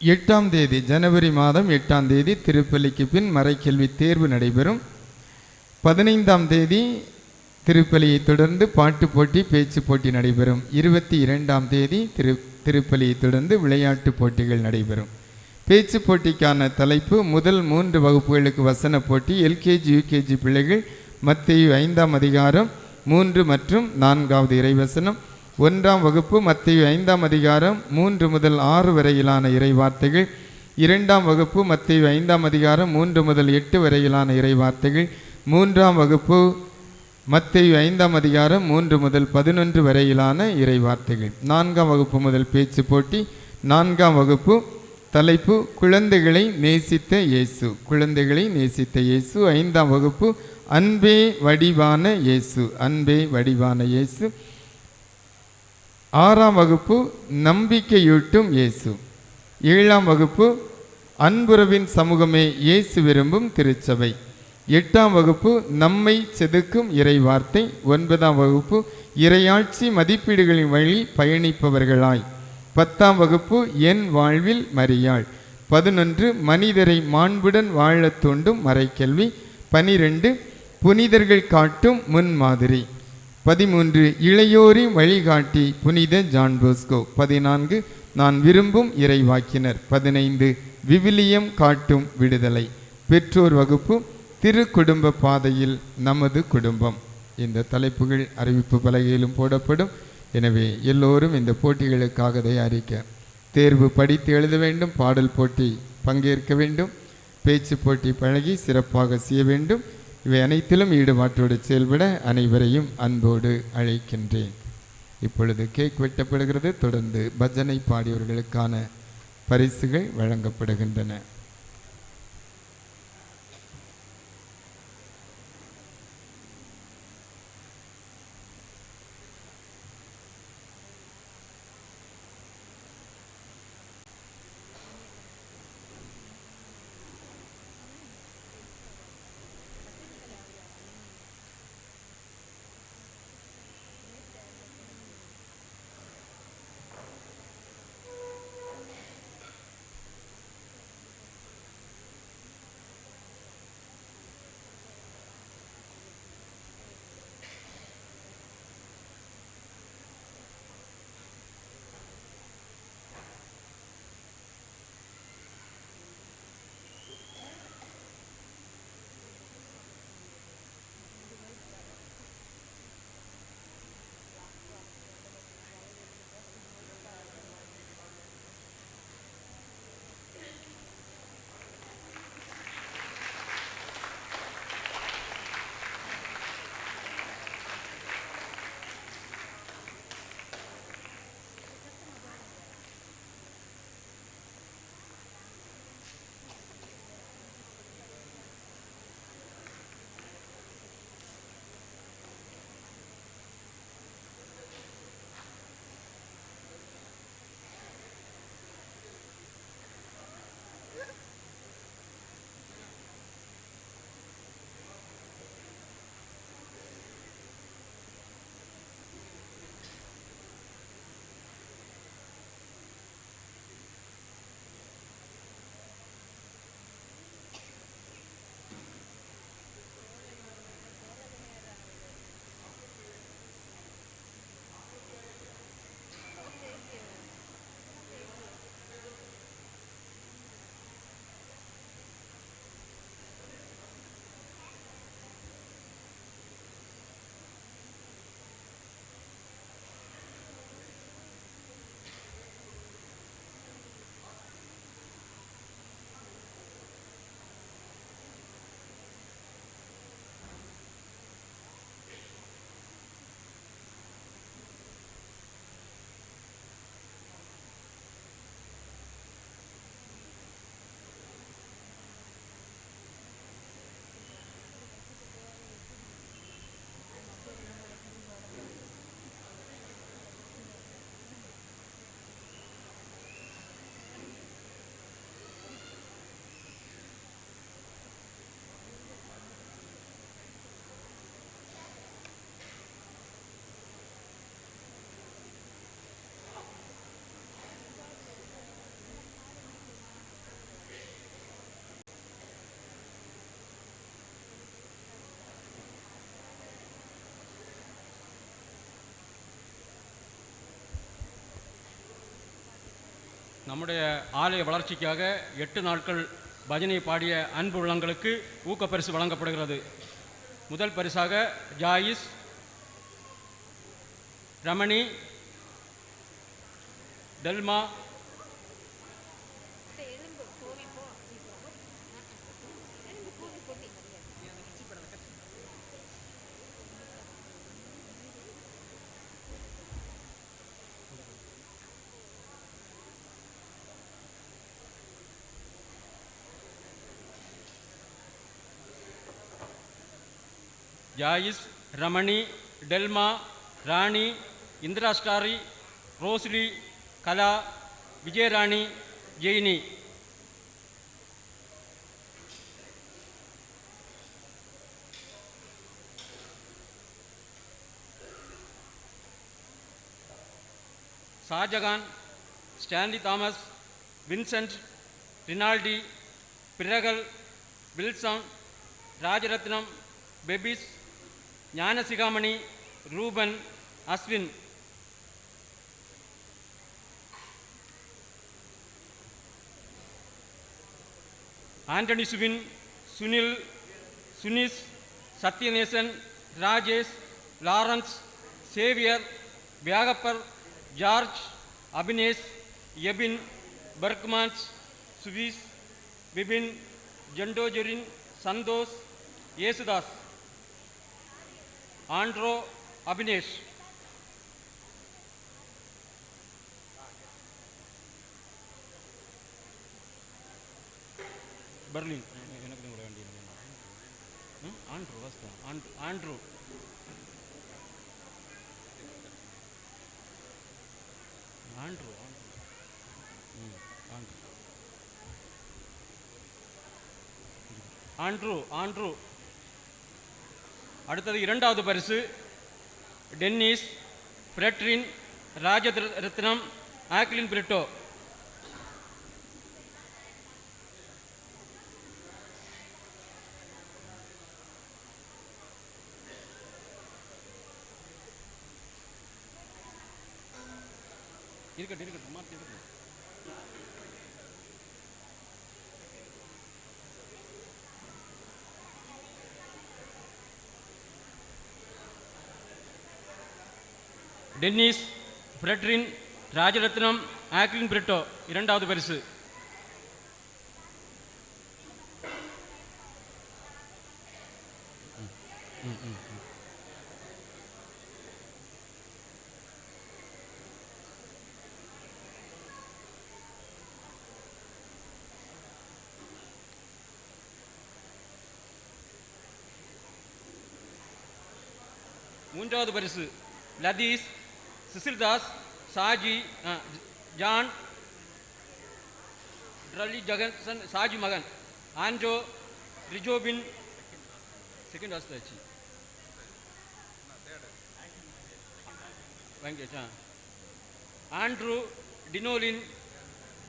8ஆம் தேதி ஜனவரி மாதம் 8ஆம் தேதி திருப்பலிக்கு பின் மறைக்கல்வி தேர்வு நடைபெறும். 15ஆம் தேதி திருப்பலியை தொடர்ந்து பாட்டு போட்டி பேச்சு போட்டி நடைபெறும். 22ஆம் தேதி திருப்பலியை தொடர்ந்து விளையாட்டு போட்டிகள் நடைபெறும். பேச்சு போட்டிக்கான தலைப்பு முதல் 3 வகுப்புகளுக்கு வசன போட்டி. எல்கேஜி யூகேஜி பிள்ளைகள் மத்தேயு 5ஆம் அதிகாரம் 3 மற்றும் 4வது இறைவசனம். 1ஆம் வகுப்பு மத்தேயு 5ஆம் அதிகாரம் 3 முதல் 6 வரையிலான இறைவார்த்தைகள். 2ஆம் வகுப்பு மத்தேயு 5ஆம் அதிகாரம் 3 முதல் 8 வரையிலான இறைவார்த்தைகள். 3ஆம் வகுப்பு மத்தேயு 5ஆம் அதிகாரம் 3 முதல் 11 வரையிலான இறைவார்த்தைகள். 4ஆம் வகுப்பு முதல் பேச்சு போட்டி. 4ஆம் வகுப்பு தலைப்பு குழந்தைகளை நேசித்த இயேசு. குழந்தைகளை நேசித்த இயேசு. 5ஆம் வகுப்பு அன்பே வடிவான இயேசு. அன்பே வடிவான இயேசு. 6ஆம் வகுப்பு நம்பிக்கையூட்டும் இயேசு. 7ஆம் வகுப்பு அன்புறவின் சமூகமே இயேசு விரும்பும் திருச்சபை. 8ஆம் வகுப்பு நம்மை செதுக்கும் இறைவார்த்தை. 9ஆம் வகுப்பு இறையாட்சி மதிப்பீடுகளின் வழி பயணிப்பவர்களாய். 10ஆம் வகுப்பு என் வாழ்வில் மரியாள். 11 மனிதரை மாண்புடன் வாழத் தூண்டும் மறைக்கல்வி. 12 புனிதர்கள் காட்டும் முன்மாதிரி. 13 இளையோரின் வழிகாட்டி புனித ஜான் போஸ்கோ. 14 நான் விரும்பும் இறைவாக்கினர். 15 விவிலியம் காட்டும் விடுதலை. பெற்றோர் வகுப்பு திரு குடும்ப பாதையில் நமது குடும்பம். இந்த தலைப்புகள் அறிவிப்பு பலகையிலும் போடப்படும். எனவே எல்லோரும் இந்த போட்டிகளுக்காக தயாரிக்க தேர்வு படித்து எழுத வேண்டும். பாடல் போட்டி பங்கேற்க வேண்டும். பேச்சு போட்டி பழகி சிறப்பாக செய்ய வேண்டும். இவை அனைத்திலும் ஈடுபாட்டோடு செயல்பட அனைவரையும் அன்போடு அழைக்கின்றேன். இப்பொழுது கேக் வெட்டப்படுகிறது. தொடர்ந்து பஜனை பாடியவர்களுக்கான பரிசுகள் வழங்கப்படுகின்றன. நம்முடைய ஆலய வளர்ச்சிக்காக 8 நாட்கள் பஜனை பாடிய அன்பு உள்ளங்களுக்கு ஊக்கப்பரிசு வழங்கப்படுகிறது. முதல் பரிசாக ஜாயிஸ், ரமணி, டெல்மா, ஜாயிஸ், ரமணி, டெல்மா, ராணி, இந்திரா ஸ்டாரி, ரோஸ்லி, கலா, விஜயராணி, ஜெயினி. ஷாஜகான், ஸ்டான்லி தாமஸ், வின்சென்ட், ரினால்டி, பிரகல், வில்சன், ராஜரத்னம், பெபிஸ், ஞானசிகாமணி, ரூபன், அஸ்வின். ஆண்டனி சுவின், சுனில், சுனிஸ், சத்யநேசன், ராஜேஷ், லாரன்ஸ், சேவியர், வியாகப்பர், ஜார்ஜ், அபினேஷ், எபின், பர்க்மான்ஸ், சுவிஸ், விபின், ஜெண்டோஜெரின், சந்தோஷ், ஏசுதாஸ், ஆண்ட்ரோ, அபினேஷ். பர்லின் எனக்கு கூட வேண்டிய ஆண்ட்ரூ வாஸ்தா ஆண்ட்ரூ ஆண்ட்ரூ ஆண்ட்ரூ ஆண்ட்ரூ. அடுத்தது இரண்டாவது பரிசு டென்னிஸ், பிரெட்ரின், ராஜரத்னம், ஆக்லின் பிரிட்டோ. இருக்கட்டும் மாற்றி இருக்கட்டும். டென்னிஸ், பிரெட்ரின், ராஜரத்னம், ஆக்லின் பிரிட்டோ இரண்டாவது பரிசு. மூன்றாவது பரிசு லதீஸ், சிசில்தாஸ், சாஜி, ஜான், ட்ரலி ஜகன்சன், சாஜி மகன், ஆண்ட்ரோ, ரிஜோபின், செகண்ட் வாஸ்தாச்சு வெங்கடேஷ், ஆண்ட்ரூ, டினோலின்,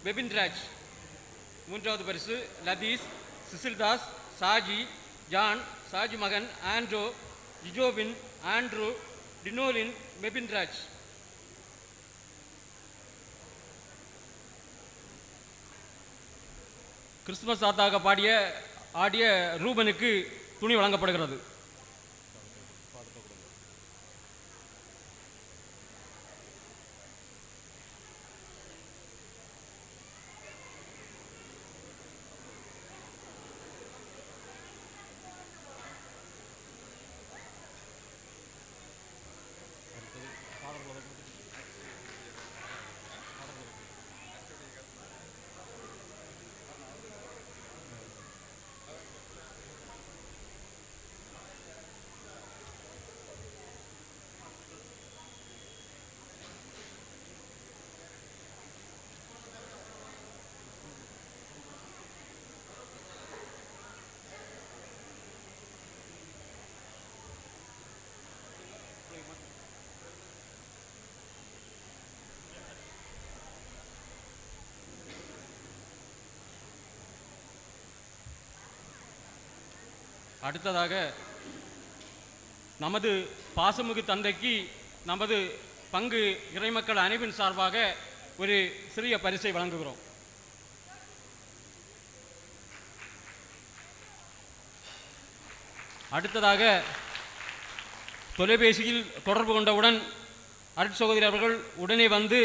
பெபின்ராஜ். மூன்றாவது பரிசு லதீஸ், சிசில்தாஸ், சாஜி, ஜான், சாஜி மகன், ஆண்ட்ரோ, ரிஜோபின், ஆண்ட்ரூ, டினோலின், பெபின்ராஜ். கிறிஸ்துமஸ் தாத்தாக ஆடிய ரூபனுக்கு துணி வழங்கப்படுகிறது. அடுத்ததாக நமது பாசமிகு தந்தைக்கு நமது பங்கு இறைமக்கள் அனைவரின் சார்பாக ஒரு சிறிய பரிசை வழங்குகிறோம். அடுத்ததாக தொலைபேசியில் தொடர்பு கொண்டவுடன் அருட்சகோதரி அவர்கள் உடனே வந்து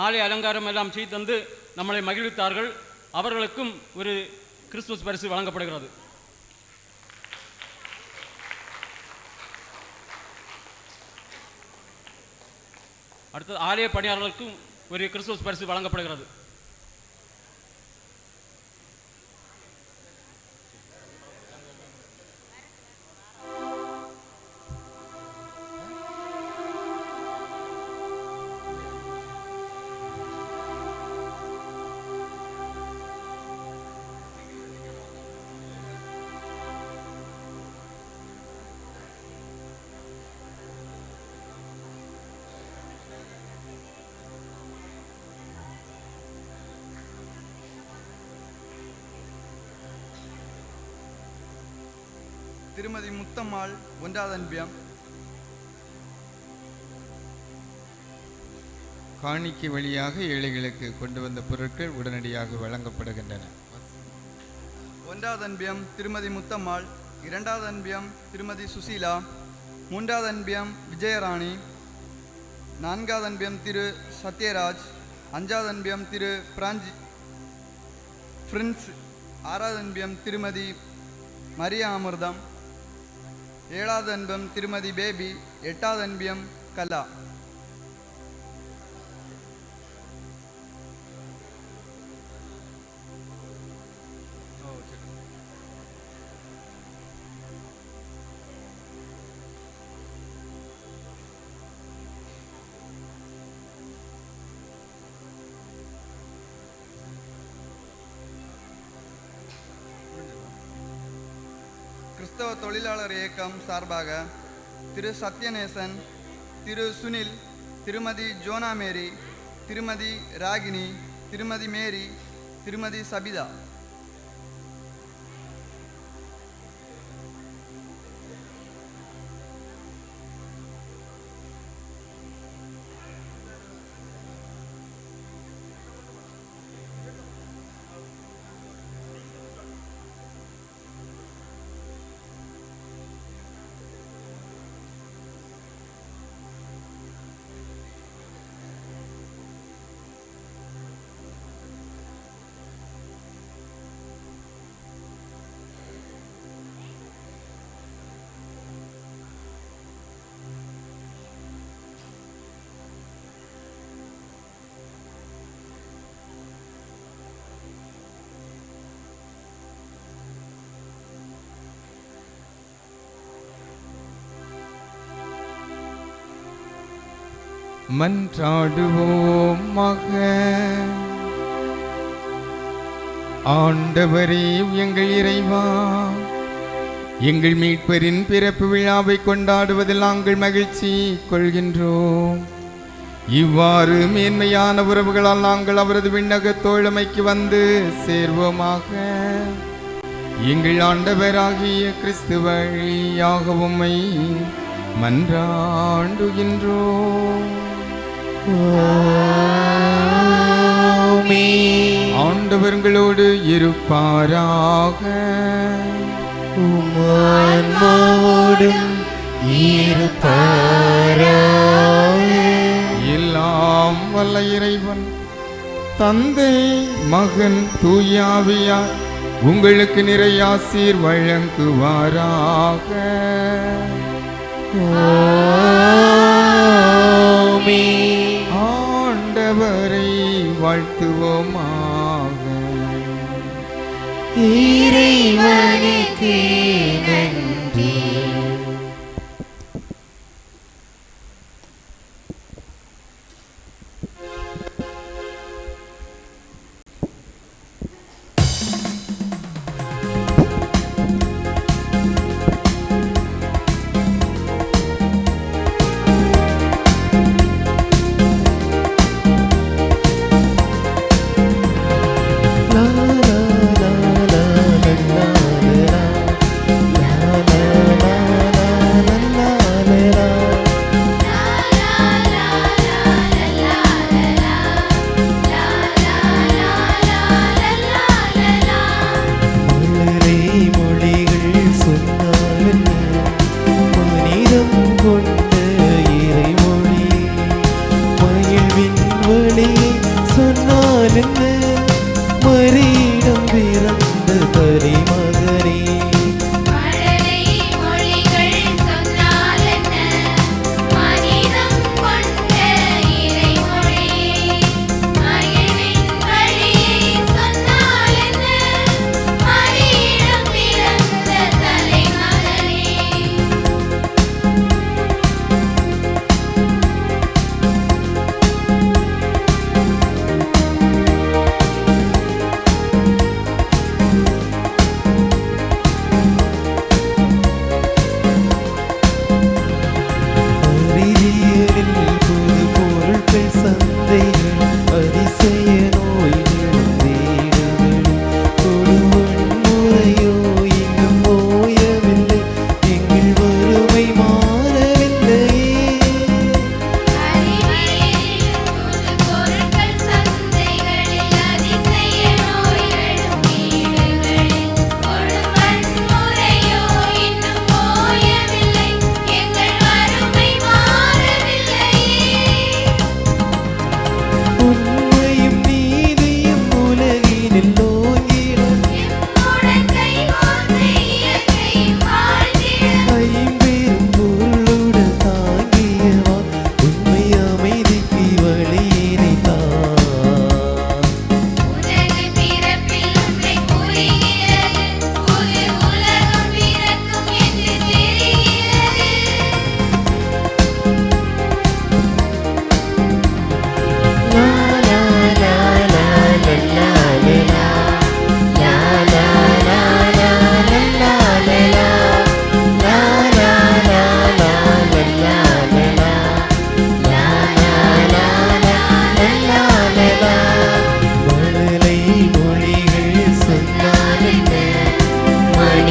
ஆலய அலங்காரம் எல்லாம் செய்து தந்து நம்மளை மகிழ்வித்தார்கள். அவர்களுக்கும் ஒரு கிறிஸ்துமஸ் பரிசு வழங்கப்படுகிறது. அடுத்தது ஆலய பணியாளர்களுக்கும் ஒரு கிறிஸ்துமஸ் பரிசு வழங்கப்படுகிறது. திருமதி முத்தம்மாள் ஒன்றாவது அன்பியம். காணிக்கை வழியாக ஏழைகளுக்கு கொண்டு வந்த பொருட்கள் உடனடியாக வழங்கப்படுகின்றன. ஒன்றாவது அன்பியம் திருமதி முத்தம்மாள், இரண்டாவது அன்பியம் திருமதி சுசீலா, மூன்றாவது அன்பியம் விஜயராணி, நான்காவது அன்பியம் திரு சத்யராஜ், அஞ்சாவது அன்பியம் திரு பிரின்ஸ், ஆறாவது அன்பியம் திருமதி மரியா அமிர்தம், ஏழாவது அன்பியம் திருமதி பேபி, எட்டாவது அன்பியம் கலா. கிறிஸ்தவ தொழிலாளர் இயக்கம் சார்பாக திரு சத்யநேசன், திரு சுனில், திருமதி ஜோனா மேரி, திருமதி ராகினி, திருமதி மேரி, திருமதி சபிதா. மன்றாடுவோமாக. ஆண்டவரே எங்கள் இறைவா, எங்கள் மீட்பரின் பிறப்பு விழாவை கொண்டாடுவதில் நாங்கள் மகிழ்ச்சி கொள்கின்றோம். இவ்வாறு மேன்மையான உறவுகளால் நாங்கள் அவரது விண்ணக தோழமைக்கு வந்து சேர்வோமாக. எங்கள் ஆண்டவராகிய கிறிஸ்து வழியாக உம்மை மன்றாடுகின்றோம். ஆண்டவர்களோடு இருப்பாராக. உம்மான்மாவோடும் இருப்பாராக. எல்லாம் வல்ல இறைவன் தந்தை, மகன், தூயாவியார் உங்களுக்கு நிறைய ஆசீர் வழங்குவாராக. ஆண்டவரை வாழ்த்துவோமாக. இறைவனுக்கு நன்றி. la la la la la la la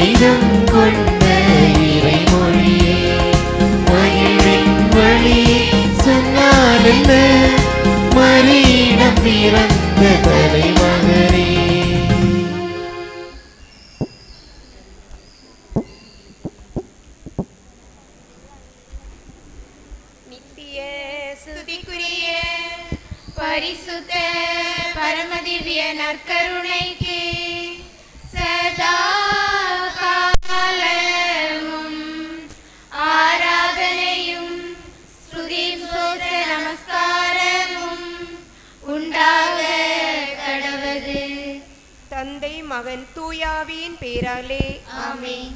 மனிதம் கொண்ட இறைமொழியே மகிழின் வழியே சொன்னால் என்ன மறியிடம் பிறந்த தலைமகனே. பரிசுத்த பரமதிவ்ய நற்கருணைக்கு சதா காலமும் ஆராதனையும் ஸ்துதியும் ஸ்தோத்திர நமஸ்காரமும் உண்டாக கடவது. தந்தை மகன் தூயாவியின் பேராலே ஆமென்.